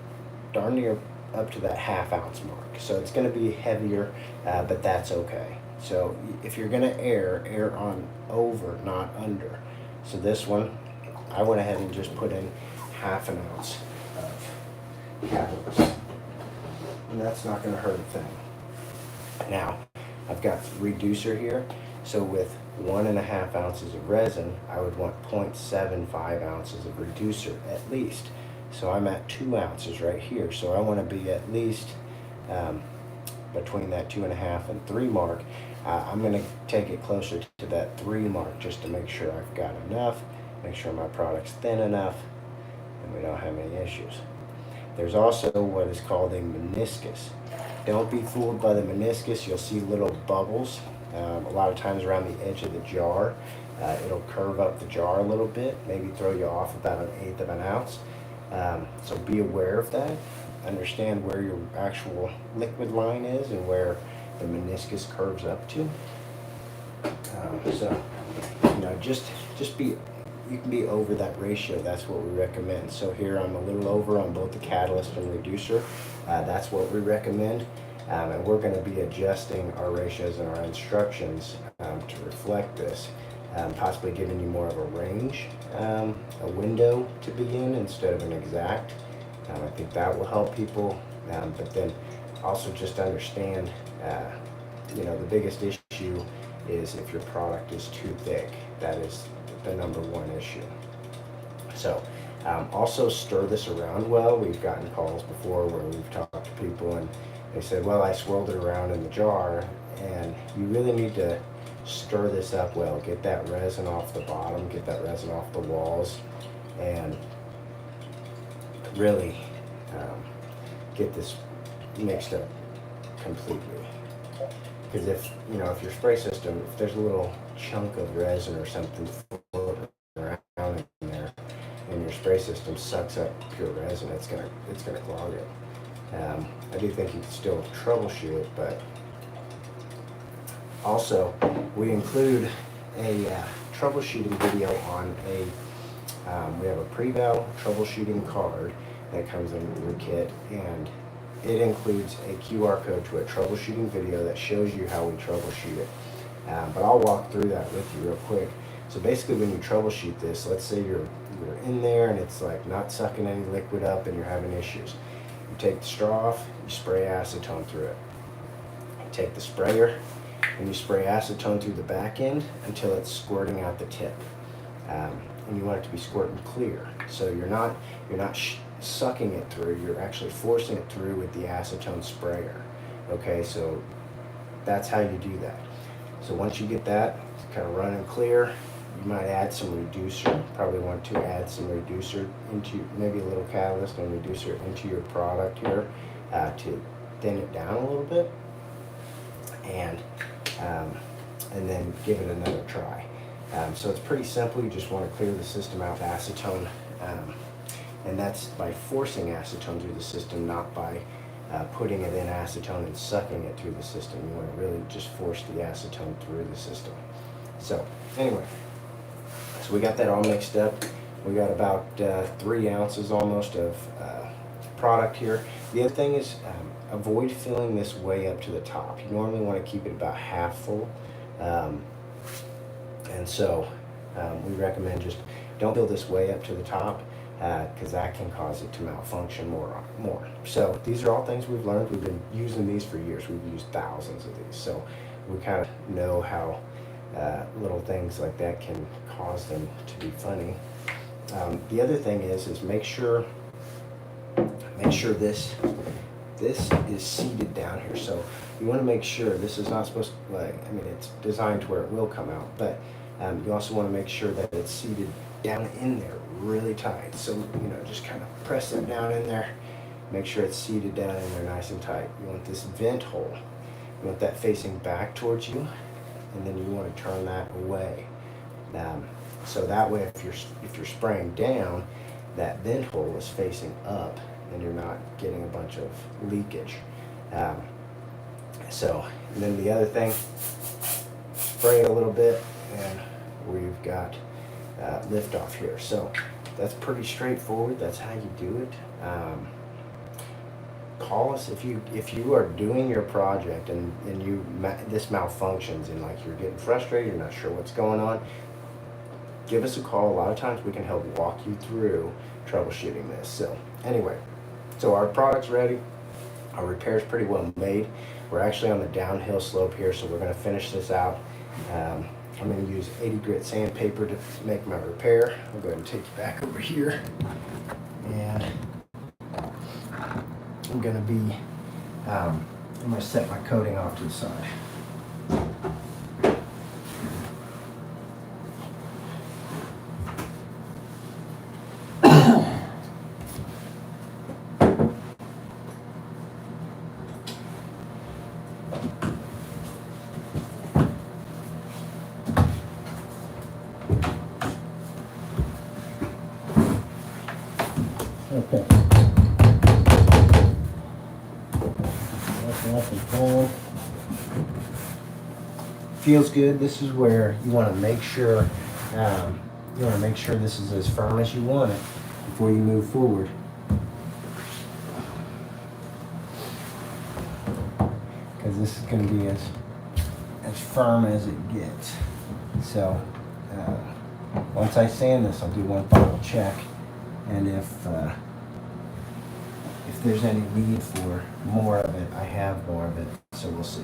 darn near up to that 1/2 ounce mark. So it's going to be heavier, but that's okay. So if you're going to err on over, not under. So this one, I went ahead and just put in 1/2 ounce of catalyst. And that's not going to hurt a thing. Now, I've got reducer here. So with 1.5 ounces of resin, I would want 0.75 ounces of reducer at least. So I'm at 2 ounces right here. So I want to be at least between that 2.5 and 3 mark. I'm going to take it closer to that 3 mark just to make sure I've got enough, make sure my product's thin enough, and we don't have any issues. There's also what is called a meniscus. Don't be fooled by the meniscus. You'll see little bubbles a lot of times around the edge of the jar. It'll curve up the jar a little bit, maybe throw you off about 1/8 of an ounce. So be aware of that. Understand where your actual liquid line is and where the meniscus curves up to. So, just be, you can be over that ratio. That's what we recommend. So here I'm a little over on both the catalyst and reducer. That's what we recommend. And we're going to be adjusting our ratios and our instructions to reflect this, possibly giving you more of a range, a window to be in instead of an exact. I think that will help people, but then also just understand, the biggest issue is if your product is too thick. That is the #1 issue. So also stir this around well. We've gotten calls before where we've talked to people and they said, well, I swirled it around in the jar, and you really need to stir this up well. Get that resin off the bottom, get that resin off the walls, and really get this mixed up completely. Because if your spray system, if there's a little chunk of resin or something floating around in there, and your spray system sucks up pure resin, it's gonna clog it. I do think you can still troubleshoot it, but also we include a troubleshooting video on we have a pre-val troubleshooting card that comes in your kit, and it includes a QR code to a troubleshooting video that shows you how we troubleshoot it. But I'll walk through that with you real quick. So basically when you troubleshoot this, let's say you're in there and it's like not sucking any liquid up and you're having issues. You take the straw off, you spray acetone through it. You take the sprayer and you spray acetone through the back end until it's squirting out the tip. And you want it to be squirting clear. So you're not sucking it through, you're actually forcing it through with the acetone sprayer. Okay, so that's how you do that. So once you get that kind of running clear, you might add some reducer. Probably want to add some reducer into, maybe a little catalyst and reducer into your product here to thin it down a little bit, and then give it another try. So it's pretty simple. You just want to clear the system out with acetone, and that's by forcing acetone through the system, not by putting it in acetone and sucking it through the system. You want to really just force the acetone through the system. So anyway, so we got that all mixed up. We got about 3 ounces almost of product here. The other thing is avoid filling this way up to the top. You normally want to keep it about half full. And so we recommend just don't fill this way up to the top, because that can cause it to malfunction more. So these are all things we've learned. We've been using these for years. We've used thousands of these. So we kind of know how little things like that can cause them to be funny. The other thing is make sure this is seated down here. So you want to make sure this is not supposed to, it's designed to where it will come out, but you also want to make sure that it's seated down in there really tight. So, just kind of press it down in there, make sure it's seated down in there nice and tight. You want this vent hole, you want that facing back towards you, and then you want to turn that away. So that way if you're spraying down, that vent hole is facing up and you're not getting a bunch of leakage. And then the other thing, spray it a little bit and we've got lift off here. So that's pretty straightforward. That's how you do it. Call us if you are doing your project and this malfunctions and like you're getting frustrated, you're not sure what's going on. Give us a call. A lot of times we can help walk you through troubleshooting this. So anyway, so our product's ready. Our repair's pretty well made. We're actually on the downhill slope here, so we're going to finish this out. I'm going to use 80 grit sandpaper to make my repair. I'll go ahead and take you back over here. And I'm going to set my coating off to the side. Okay. Feels good. This is where you want to make sure this is as firm as you want it before you move forward. Because this is going to be as firm as it gets. So once I sand this, I'll do one final check, and if there's any need for more of it, I have more of it, so we'll see.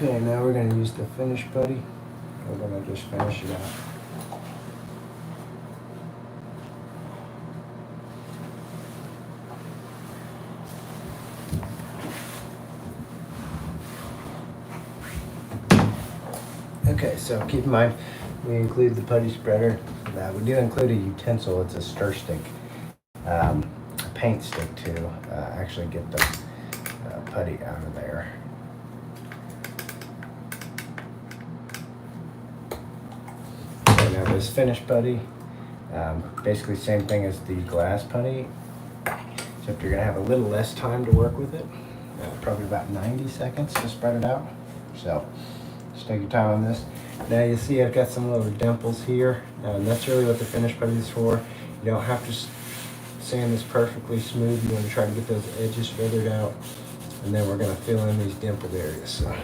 Okay, now we're gonna use the finish putty. We're gonna just finish it out. Okay, so keep in mind, we include the putty spreader. We do include a utensil. It's a stir stick, a paint stick to actually get the putty out of there. So now this finished putty, basically same thing as the glass putty, except you're gonna have a little less time to work with it. Probably about 90 seconds to spread it out. So just take your time on this. Now you see I've got some little dimples here. That's really what the finished putty is for. You don't have to sand this perfectly smooth. You want to try to get those edges feathered out. And then we're going to fill in these dimpled areas. So.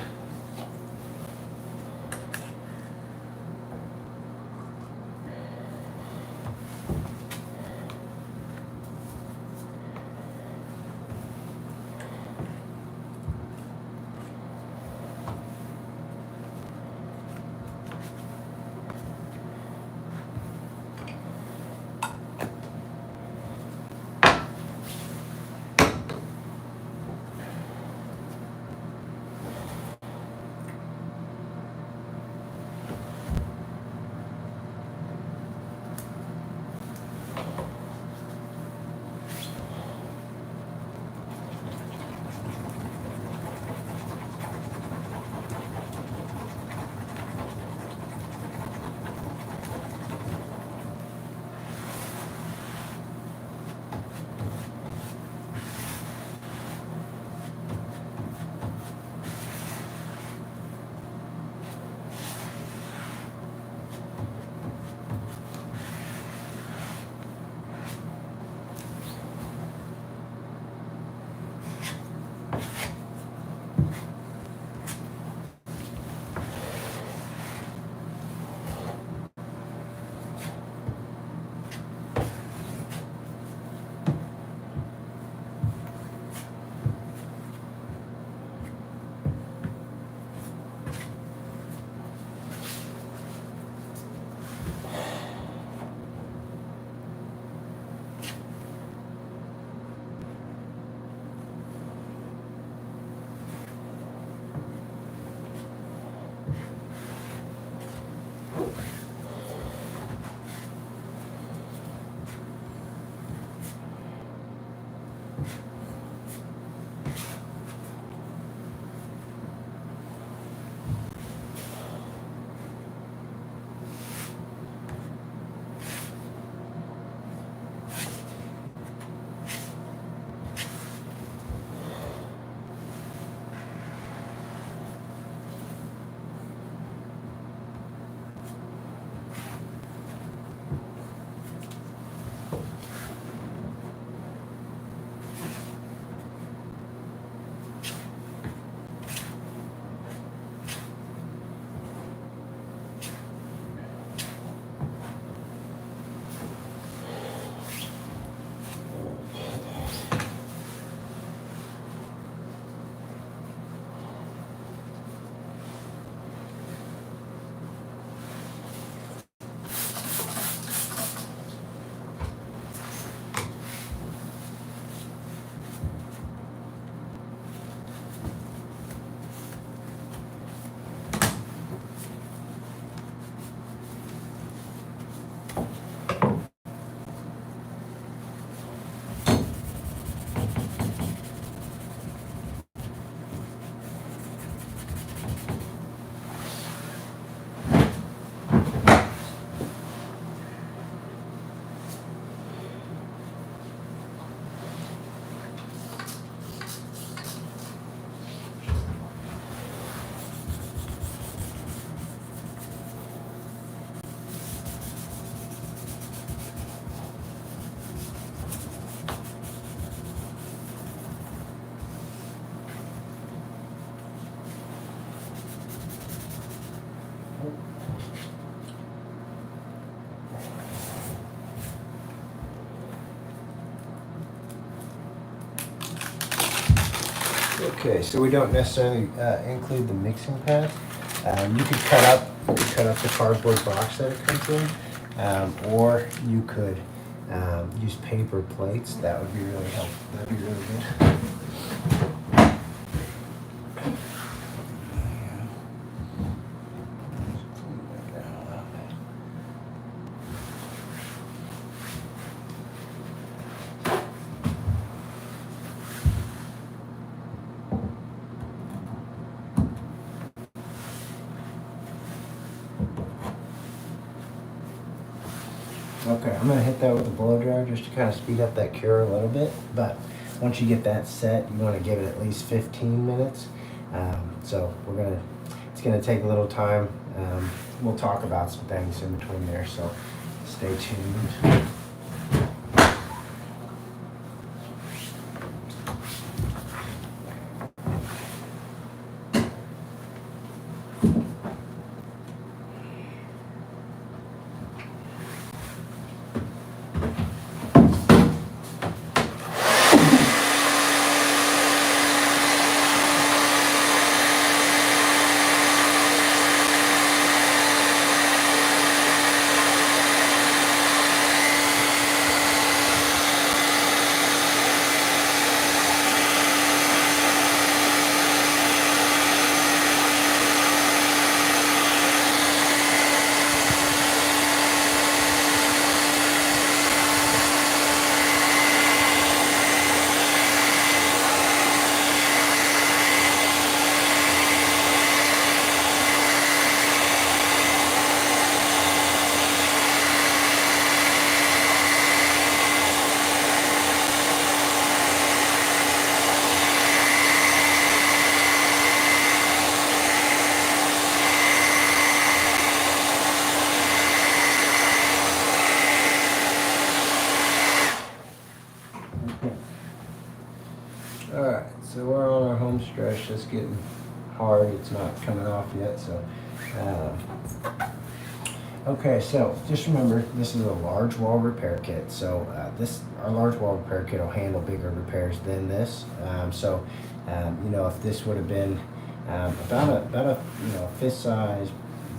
Okay, so we don't necessarily include the mixing pad. You could cut up the cardboard box that it comes in, or you could use paper plates. That would be really helpful. That'd be really good. Okay, I'm gonna hit that with a blow dryer just to kind of speed up that cure a little bit. But once you get that set, you want to give it at least 15 minutes. So it's gonna take a little time. We'll talk about some things in between there, so stay tuned. Alright, so we're on our home stretch. It's getting hard. It's not coming off yet. So, okay, so just remember, this is a large wall repair kit. So our large wall repair kit will handle bigger repairs than this. If this would have been about a fist size,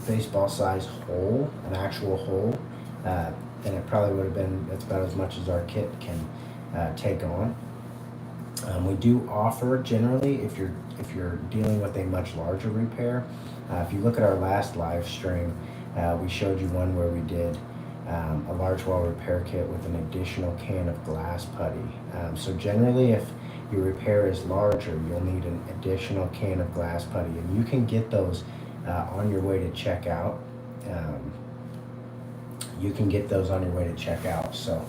baseball size hole, an actual hole, then it probably would have been, that's about as much as our kit can take on. We do offer generally, if you're dealing with a much larger repair, if you look at our last live stream, we showed you one where we did a large wall repair kit with an additional can of glass putty. So generally, if your repair is larger, you'll need an additional can of glass putty, and you can get those on your way to checkout. You can get those on your way to checkout. So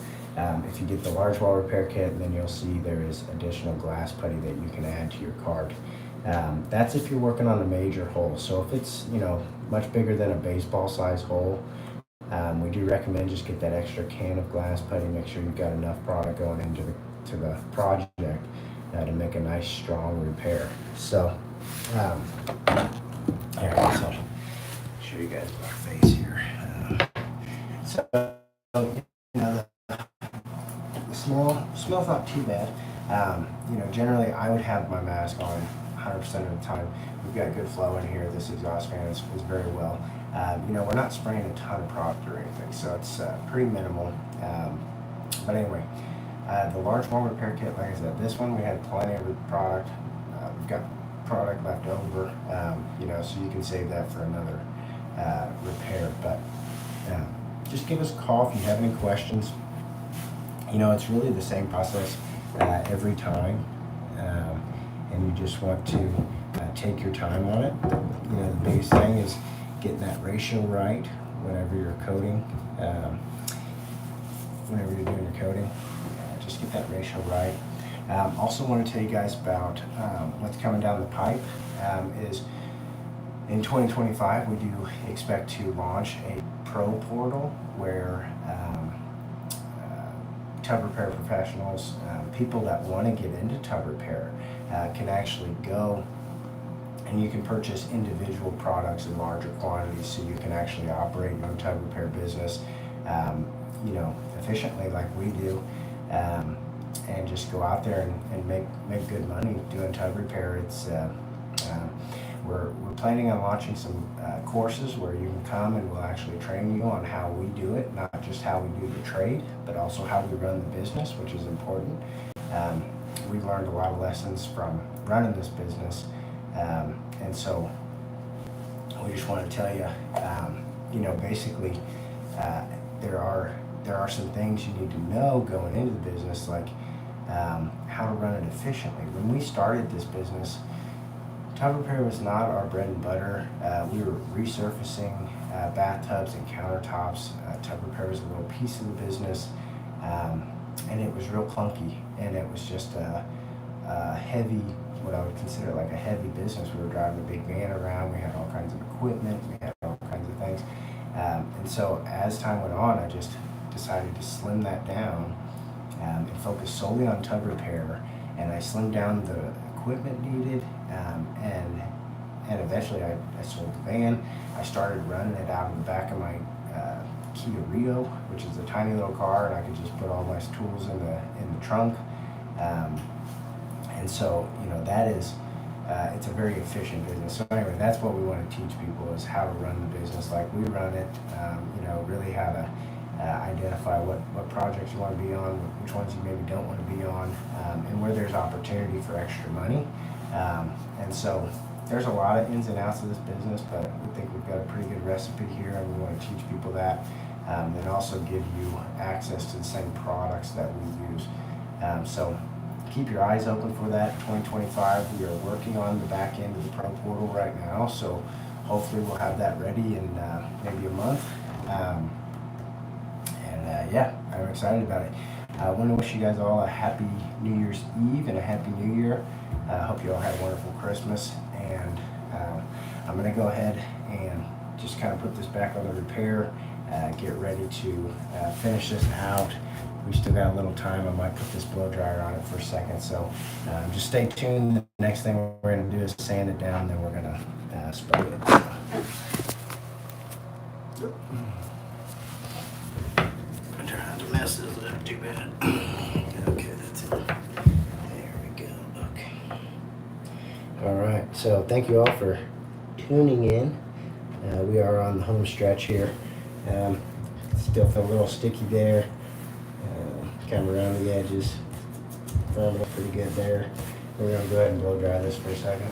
if you get the large wall repair kit, then you'll see there is additional glass putty that you can add to your cart. That's if you're working on a major hole. So if it's much bigger than a baseball size hole, we do recommend just get that extra can of glass putty. Make sure you've got enough product going into the project to make a nice strong repair. So here, I'll show you guys my face here. The smell's not too bad. Generally I would have my mask on 100% of the time. We've got good flow in here. This exhaust fan is very well. We're not spraying a ton of product or anything, so it's pretty minimal. But anyway, the large wall repair kit, like I said, this one we had plenty of product. We've got product left over, so you can save that for another repair. But just give us a call if you have any questions. It's really the same process every time, and you just want to take your time on it. The biggest thing is getting that ratio right whenever you're coating, whenever you're doing your coating. Just get that ratio right. Also want to tell you guys about what's coming down the pipe. Is in 2025 we do expect to launch a pro portal where tub repair professionals, people that want to get into tub repair, can actually go and you can purchase individual products in larger quantities, so you can actually operate your own tub repair business efficiently like we do, and and just go out there and make good money doing tub repair. We're planning on launching some courses where you can come and we'll actually train you on how we do it, not just how we do the trade, but also how we run the business, which is important. We've learned a lot of lessons from running this business, and so we just want to tell you, basically, there are some things you need to know going into the business, like how to run it efficiently. When we started this business, tub repair was not our bread and butter. We were resurfacing bathtubs and countertops. Tub repair was a little piece of the business, and it was real clunky, and it was just a heavy, what I would consider like a heavy business. We were driving a big van around. We had all kinds of equipment. We had all kinds of things. And so as time went on, I just decided to slim that down and focus solely on tub repair. And I slimmed down the equipment needed, and eventually I sold the van. I started running it out of the back of my Kia Rio, which is a tiny little car, and I could just put all my tools in the trunk. And so, that is, it's a very efficient business. So anyway, that's what we want to teach people, is how to run the business like we run it, really how to identify what projects you want to be on, which ones you maybe don't want to be on, and where there's opportunity for extra money. And so there's a lot of ins and outs of this business, but we think we've got a pretty good recipe here, and we want to teach people that, and also give you access to the same products that we use. So keep your eyes open for that. 2025, we are working on the back end of the Pro Portal right now, so hopefully we'll have that ready in maybe a month. I'm excited about it. I want to wish you guys all a happy New Year's Eve and a happy New Year. I hope you all had a wonderful Christmas, and I'm going to go ahead and just kind of put this back on the repair, get ready to finish this out. We still got a little time. I might put this blow dryer on it for a second, so just stay tuned. The next thing we're going to do is sand it down, then we're going to spray it. I'm trying to mess this up too bad. Okay, that's it. There we go. Okay. All right, so thank you all for tuning in. We are on the home stretch here. Still feel a little sticky there. Come around the edges. Firm it up pretty good there. We're going to go ahead and blow dry this for a second.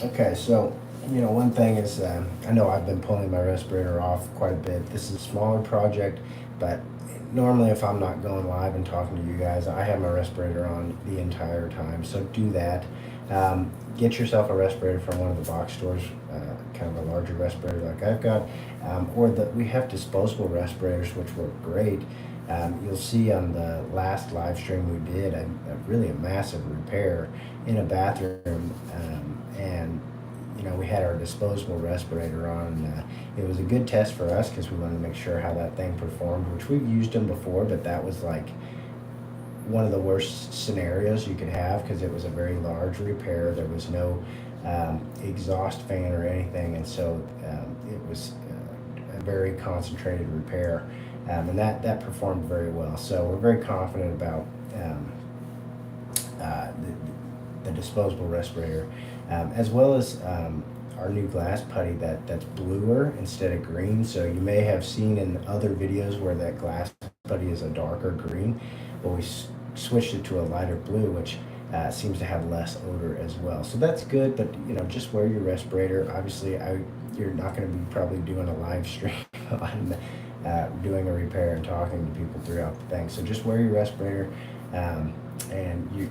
Okay, so, one thing is, I know I've been pulling my respirator off quite a bit. This is a smaller project, but normally if I'm not going live and talking to you guys, I have my respirator on the entire time, so do that. Get yourself a respirator from one of the box stores, kind of a larger respirator like I've got, we have disposable respirators, which work great. You'll see on the last live stream we did, really a massive repair in a bathroom. we had our disposable respirator on, and it was a good test for us because we wanted to make sure how that thing performed, which we've used them before, but that was like one of the worst scenarios you could have because it was a very large repair. There was no exhaust fan or anything, and so it was a very concentrated repair, and that performed very well. So we're very confident about the disposable respirator, as well as our new glass putty that's bluer instead of green. So you may have seen in other videos where that glass putty is a darker green, but we switched it to a lighter blue, which seems to have less odor as well. So that's good, but just wear your respirator. Obviously, you're not going to be probably doing a live stream on doing a repair and talking to people throughout the thing. So just wear your respirator, and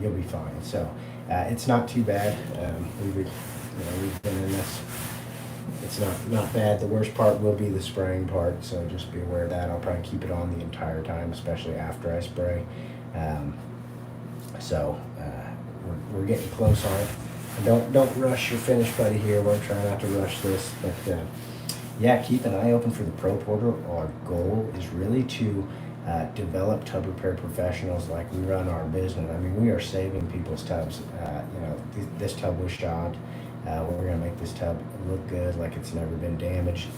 you'll be fine. So it's not too bad. We've been in this. It's not bad. The worst part will be the spraying part, so just be aware of that. I'll probably keep it on the entire time, especially after I spray. We're getting close on it. And don't rush your finish putty here. We're trying not to rush this, but yeah, keep an eye open for the Pro Porter. Our goal is really to develop tub repair professionals like we run our business. I mean, we are saving people's tubs. This tub was shot. We're going to make this tub look good, like it's never been damaged.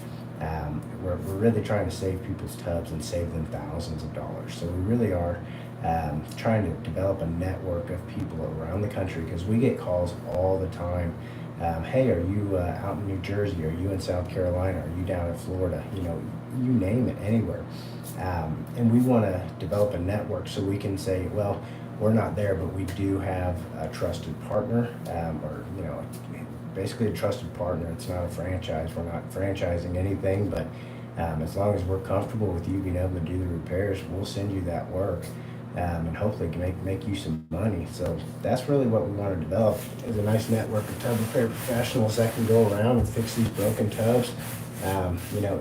We're really trying to save people's tubs and save them thousands of dollars. So we really are trying to develop a network of people around the country, because we get calls all the time. Hey, are you out in New Jersey? Are you in South Carolina? Are you down in Florida? You name it, anywhere. And we want to develop a network so we can say, well, we're not there, but we do have a trusted partner, or basically a trusted partner. It's not a franchise. We're not franchising anything, but as long as we're comfortable with you being able to do the repairs, we'll send you that work, and hopefully make you some money. So that's really what we want to develop, is a nice network of tub repair professionals that can go around and fix these broken tubs,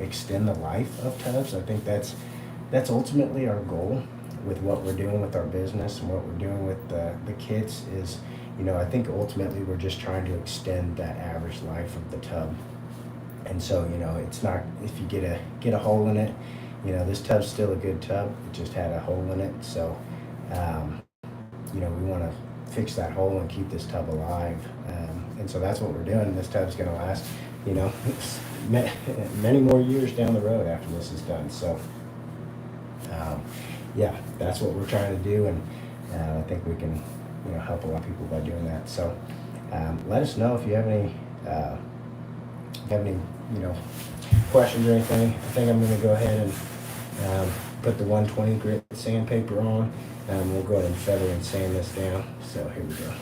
extend the life of tubs. I think that's ultimately our goal with what we're doing with our business and what we're doing with the kits is, I think ultimately we're just trying to extend that average life of the tub. And so, it's not, if you get a hole in it, this tub's still a good tub. It just had a hole in it. So, we want to fix that hole and keep this tub alive. And so that's what we're doing. This tub's going to last, many more years down the road after this is done. So, yeah, that's what we're trying to do. And I think we can, help a lot of people by doing that. So, let us know if you have any, questions or anything. I think I'm going to go ahead and put the 120 grit sandpaper on. We'll go ahead and feather and sand this down. So here we go.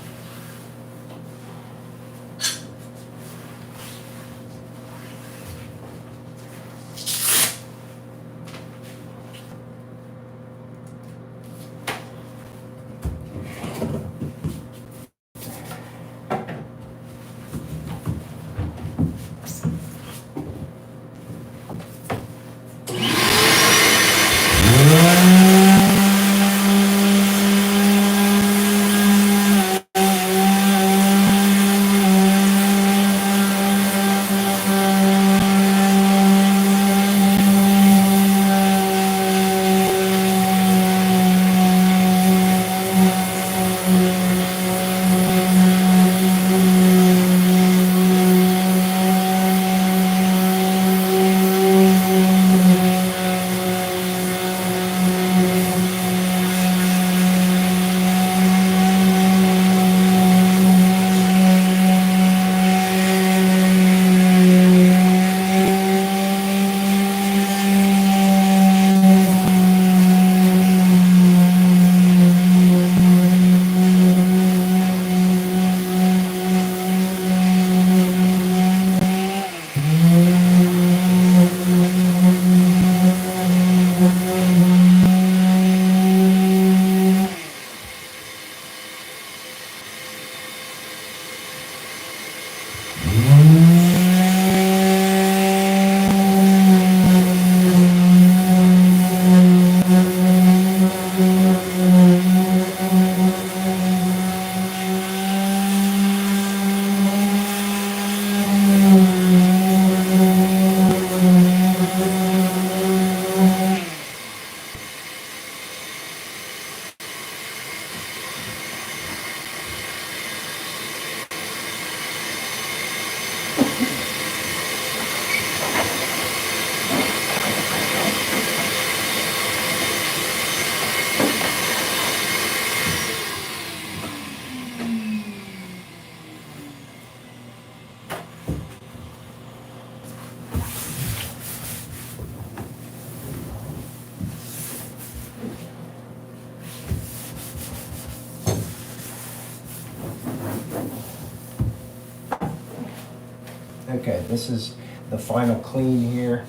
Okay, this is the final clean here.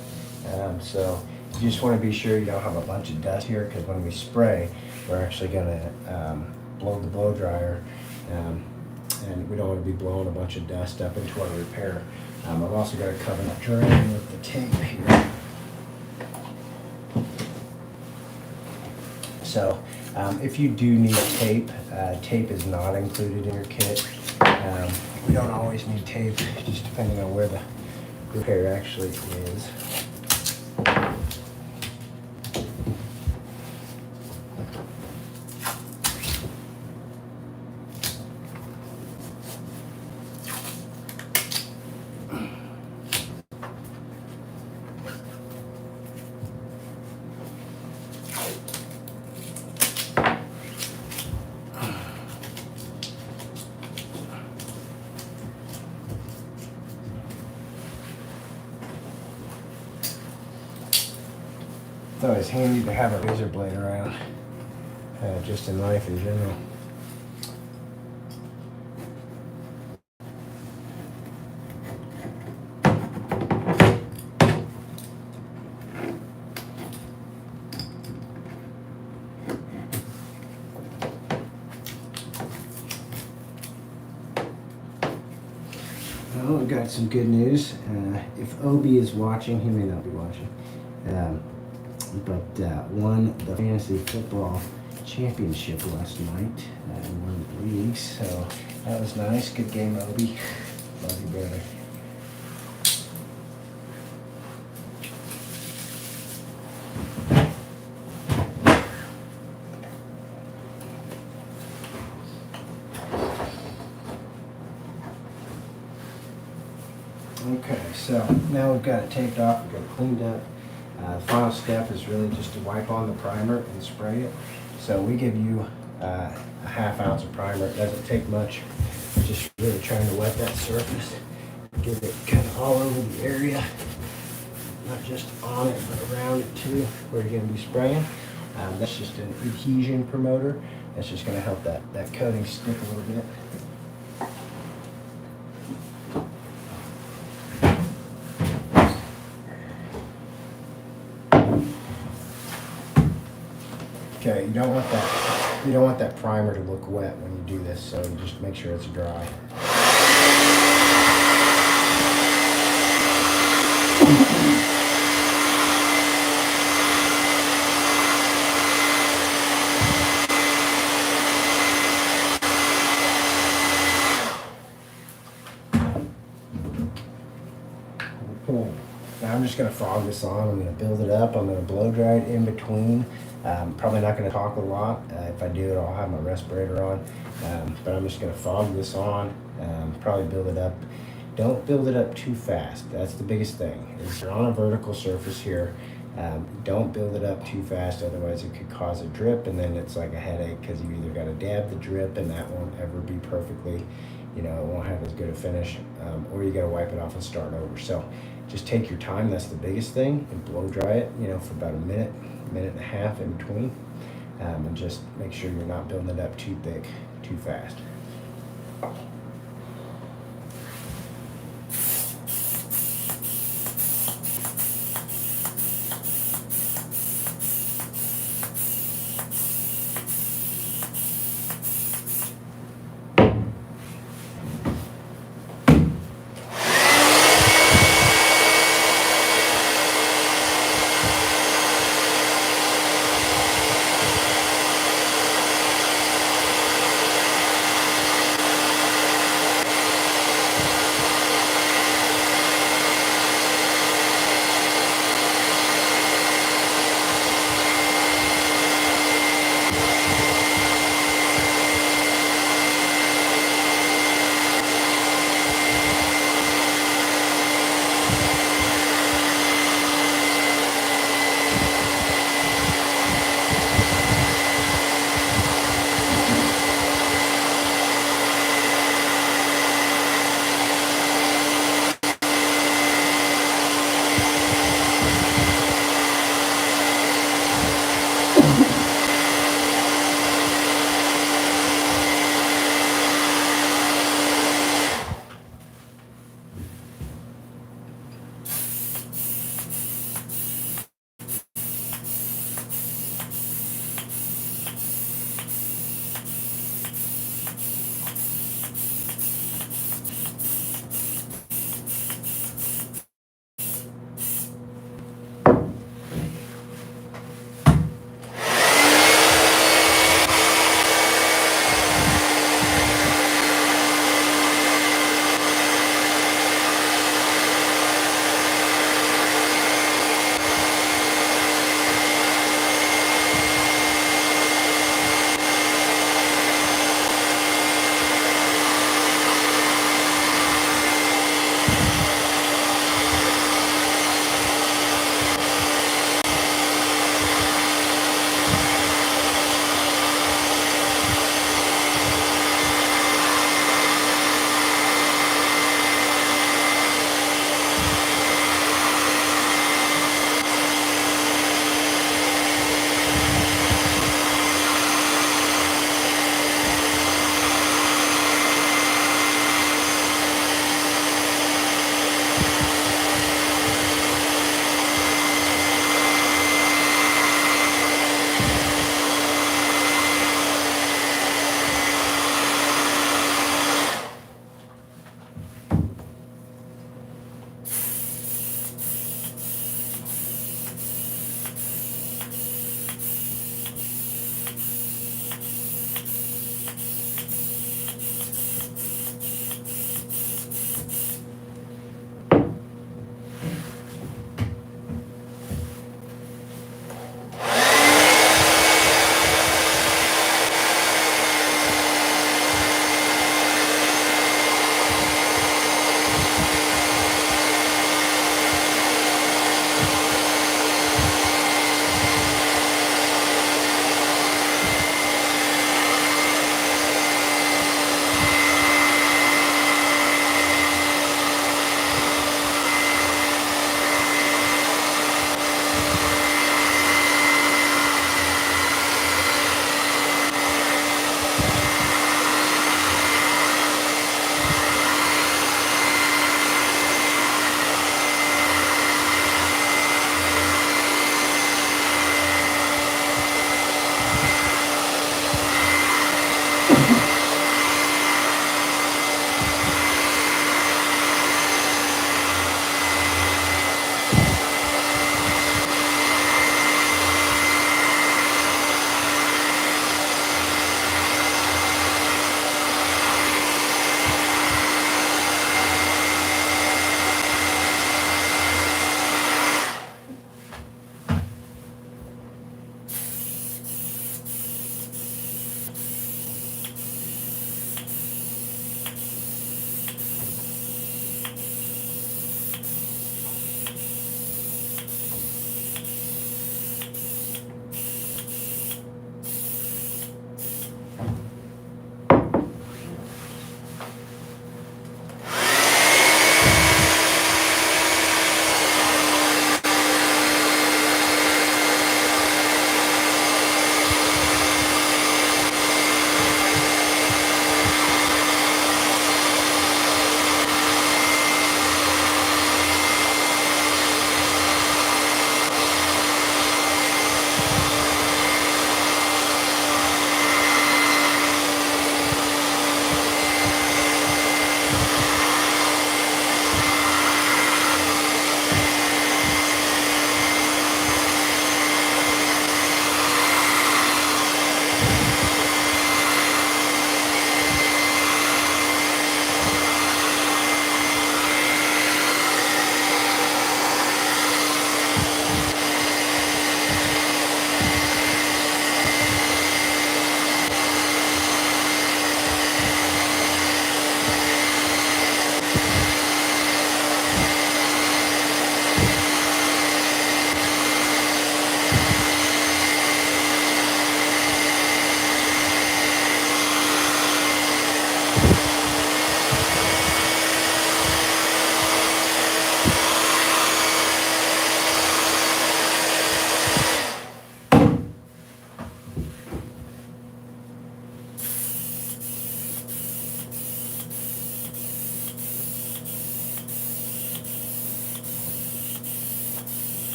So you just want to be sure you don't have a bunch of dust here, because when we spray, we're actually going to blow the blow dryer, and we don't want to be blowing a bunch of dust up into our repair. I'm also going to cover the drain with the tape here. So if you do need tape, tape is not included in your kit. We don't always need tape, just depending on where the repair actually is. It's always handy to have a razor blade around, just in life in general. Well, we've got some good news. If Obi is watching, he may not be watching. But won the fantasy football championship last night in one of the leagues, so that was nice. Good game, Obi. Love you, brother. Okay, so now we've got it taped off, we've got it cleaned up. The final step is really just to wipe on the primer and spray it. So we give you a ½ ounce of primer. It doesn't take much. Just really trying to wet that surface. Get it kind of all over the area. Not just on it, but around it too, where you're going to be spraying. That's just an adhesion promoter. That's just going to help that coating stick a little bit. Okay, you don't want that primer to look wet when you do this, so you just make sure it's dry. Okay. Now I'm just going to fog this on. I'm going to build it up. I'm going to blow dry it in between. Probably not going to talk a lot. If I do it, I'll have my respirator on. But I'm just going to fog this on. Probably build it up. Don't build it up too fast. That's the biggest thing. Is you're on a vertical surface here. Don't build it up too fast, otherwise it could cause a drip, and then it's like a headache, because you either got to dab the drip, and that won't ever be perfectly, it won't have as good a finish, or you got to wipe it off and start over. So just take your time. That's the biggest thing, and blow dry it, for about a minute and a half in between, and just make sure you're not building it up too thick, too fast.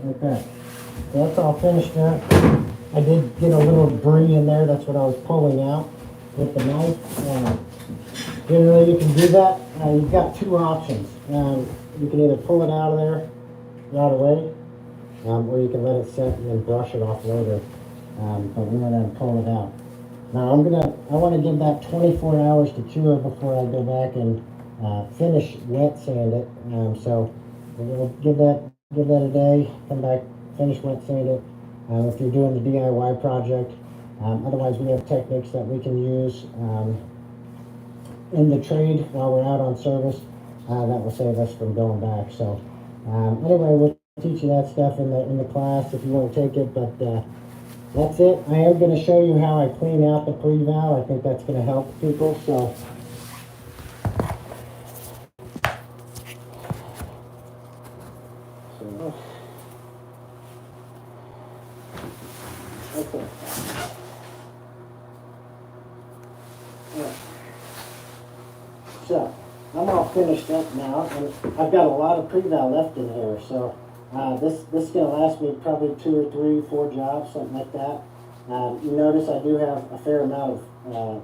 Okay, so that's all finished up. I did get a little debris in there, that's what I was pulling out with the knife. Generally you can do that. You've got two options. You can either pull it out of there right away, or you can let it sit and then brush it off later. But we're gonna pull it out. Now I want to give that 24 hours to cure before I go back and finish wet sand it. So we'll give that a day, come back, finish wet sand it. If you're doing the DIY project, otherwise we have techniques that we can use in the trade while we're out on service that will save us from going back. So anyway, we'll teach you that stuff in the class if you want to take it. But that's it. I am going to show you how I clean out the pre-val. I think that's going to help people. So. Okay. Yeah. So, I'm all finished up now, and I've got a lot of pre-val left in here. So, this is going to last me probably 2 or 3, 4 jobs, something like that. You notice I do have a fair amount of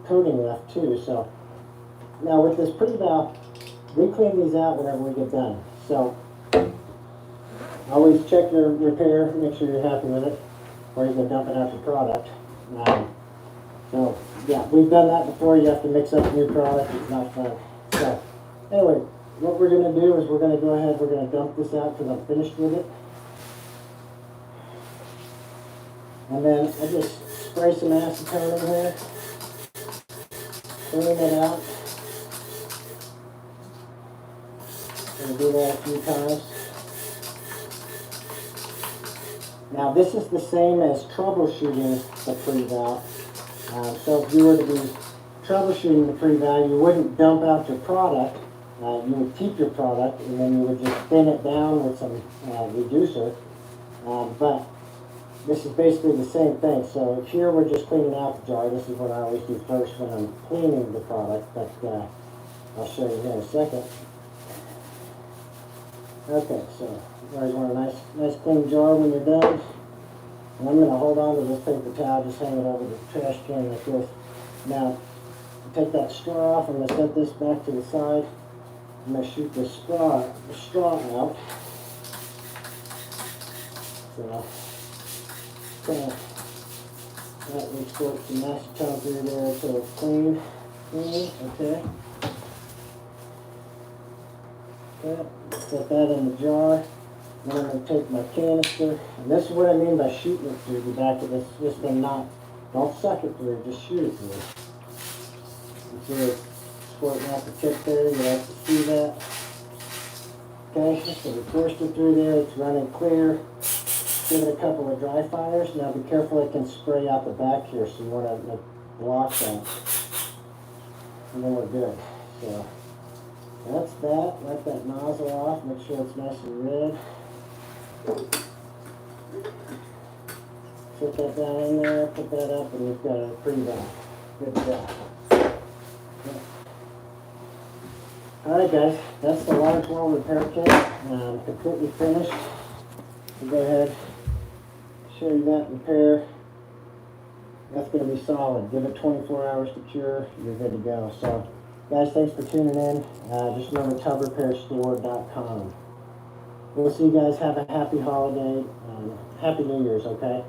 coating left too. So, now with this pre-val, we clean these out whenever we get done. So, always check your repair, make sure you're happy with it, or you can dump it out your product. So, yeah, we've done that before. You have to mix up new product. It's not fun. So, anyway, what we're going to do is we're going to go ahead, we're going to dump this out because I'm finished with it. And then I just spray some acetone in here, clean it out. Going to do that a few times. Now this is the same as troubleshooting the pre-val. So if you were to be troubleshooting the pre-val, you wouldn't dump out your product. You would keep your product and then you would just thin it down with some reducer. But this is basically the same thing. So here we're just cleaning out the jar. This is what I always do first when I'm cleaning the product, but I'll show you here in a second. Okay, so you always want a nice clean jar when you're done. And I'm going to hold on to this paper towel, just hang it over the trash can like this. Now, take that straw off. I'm going to set this back to the side. I'm going to shoot the straw out. So, that will squirt some acetone through there so it's clean. Okay. Okay, set that in the jar. Then I'm going to take my canister, and this is what I mean by shooting it through the back of this. This thing don't suck it through, just shoot it through. You see it squirting out the tip there, you have to see that. Okay, so we forced it through there, it's running clear. Give it a couple of dry fires. Now be careful, it can spray out the back here, so you want to block that. And then we're good. So that's that. Let that nozzle off, make sure it's nice and red. Put that down in there, put that up, and you've got a pre-val. Good job. Alright guys, that's the large wall repair kit. Completely finished. We'll go ahead, show you that repair. That's going to be solid. Give it 24 hours to cure, you're good to go. So guys, thanks for tuning in. Just remember tubrepairstore.com. We'll see you guys. Have a happy holiday. Happy New Year's, okay?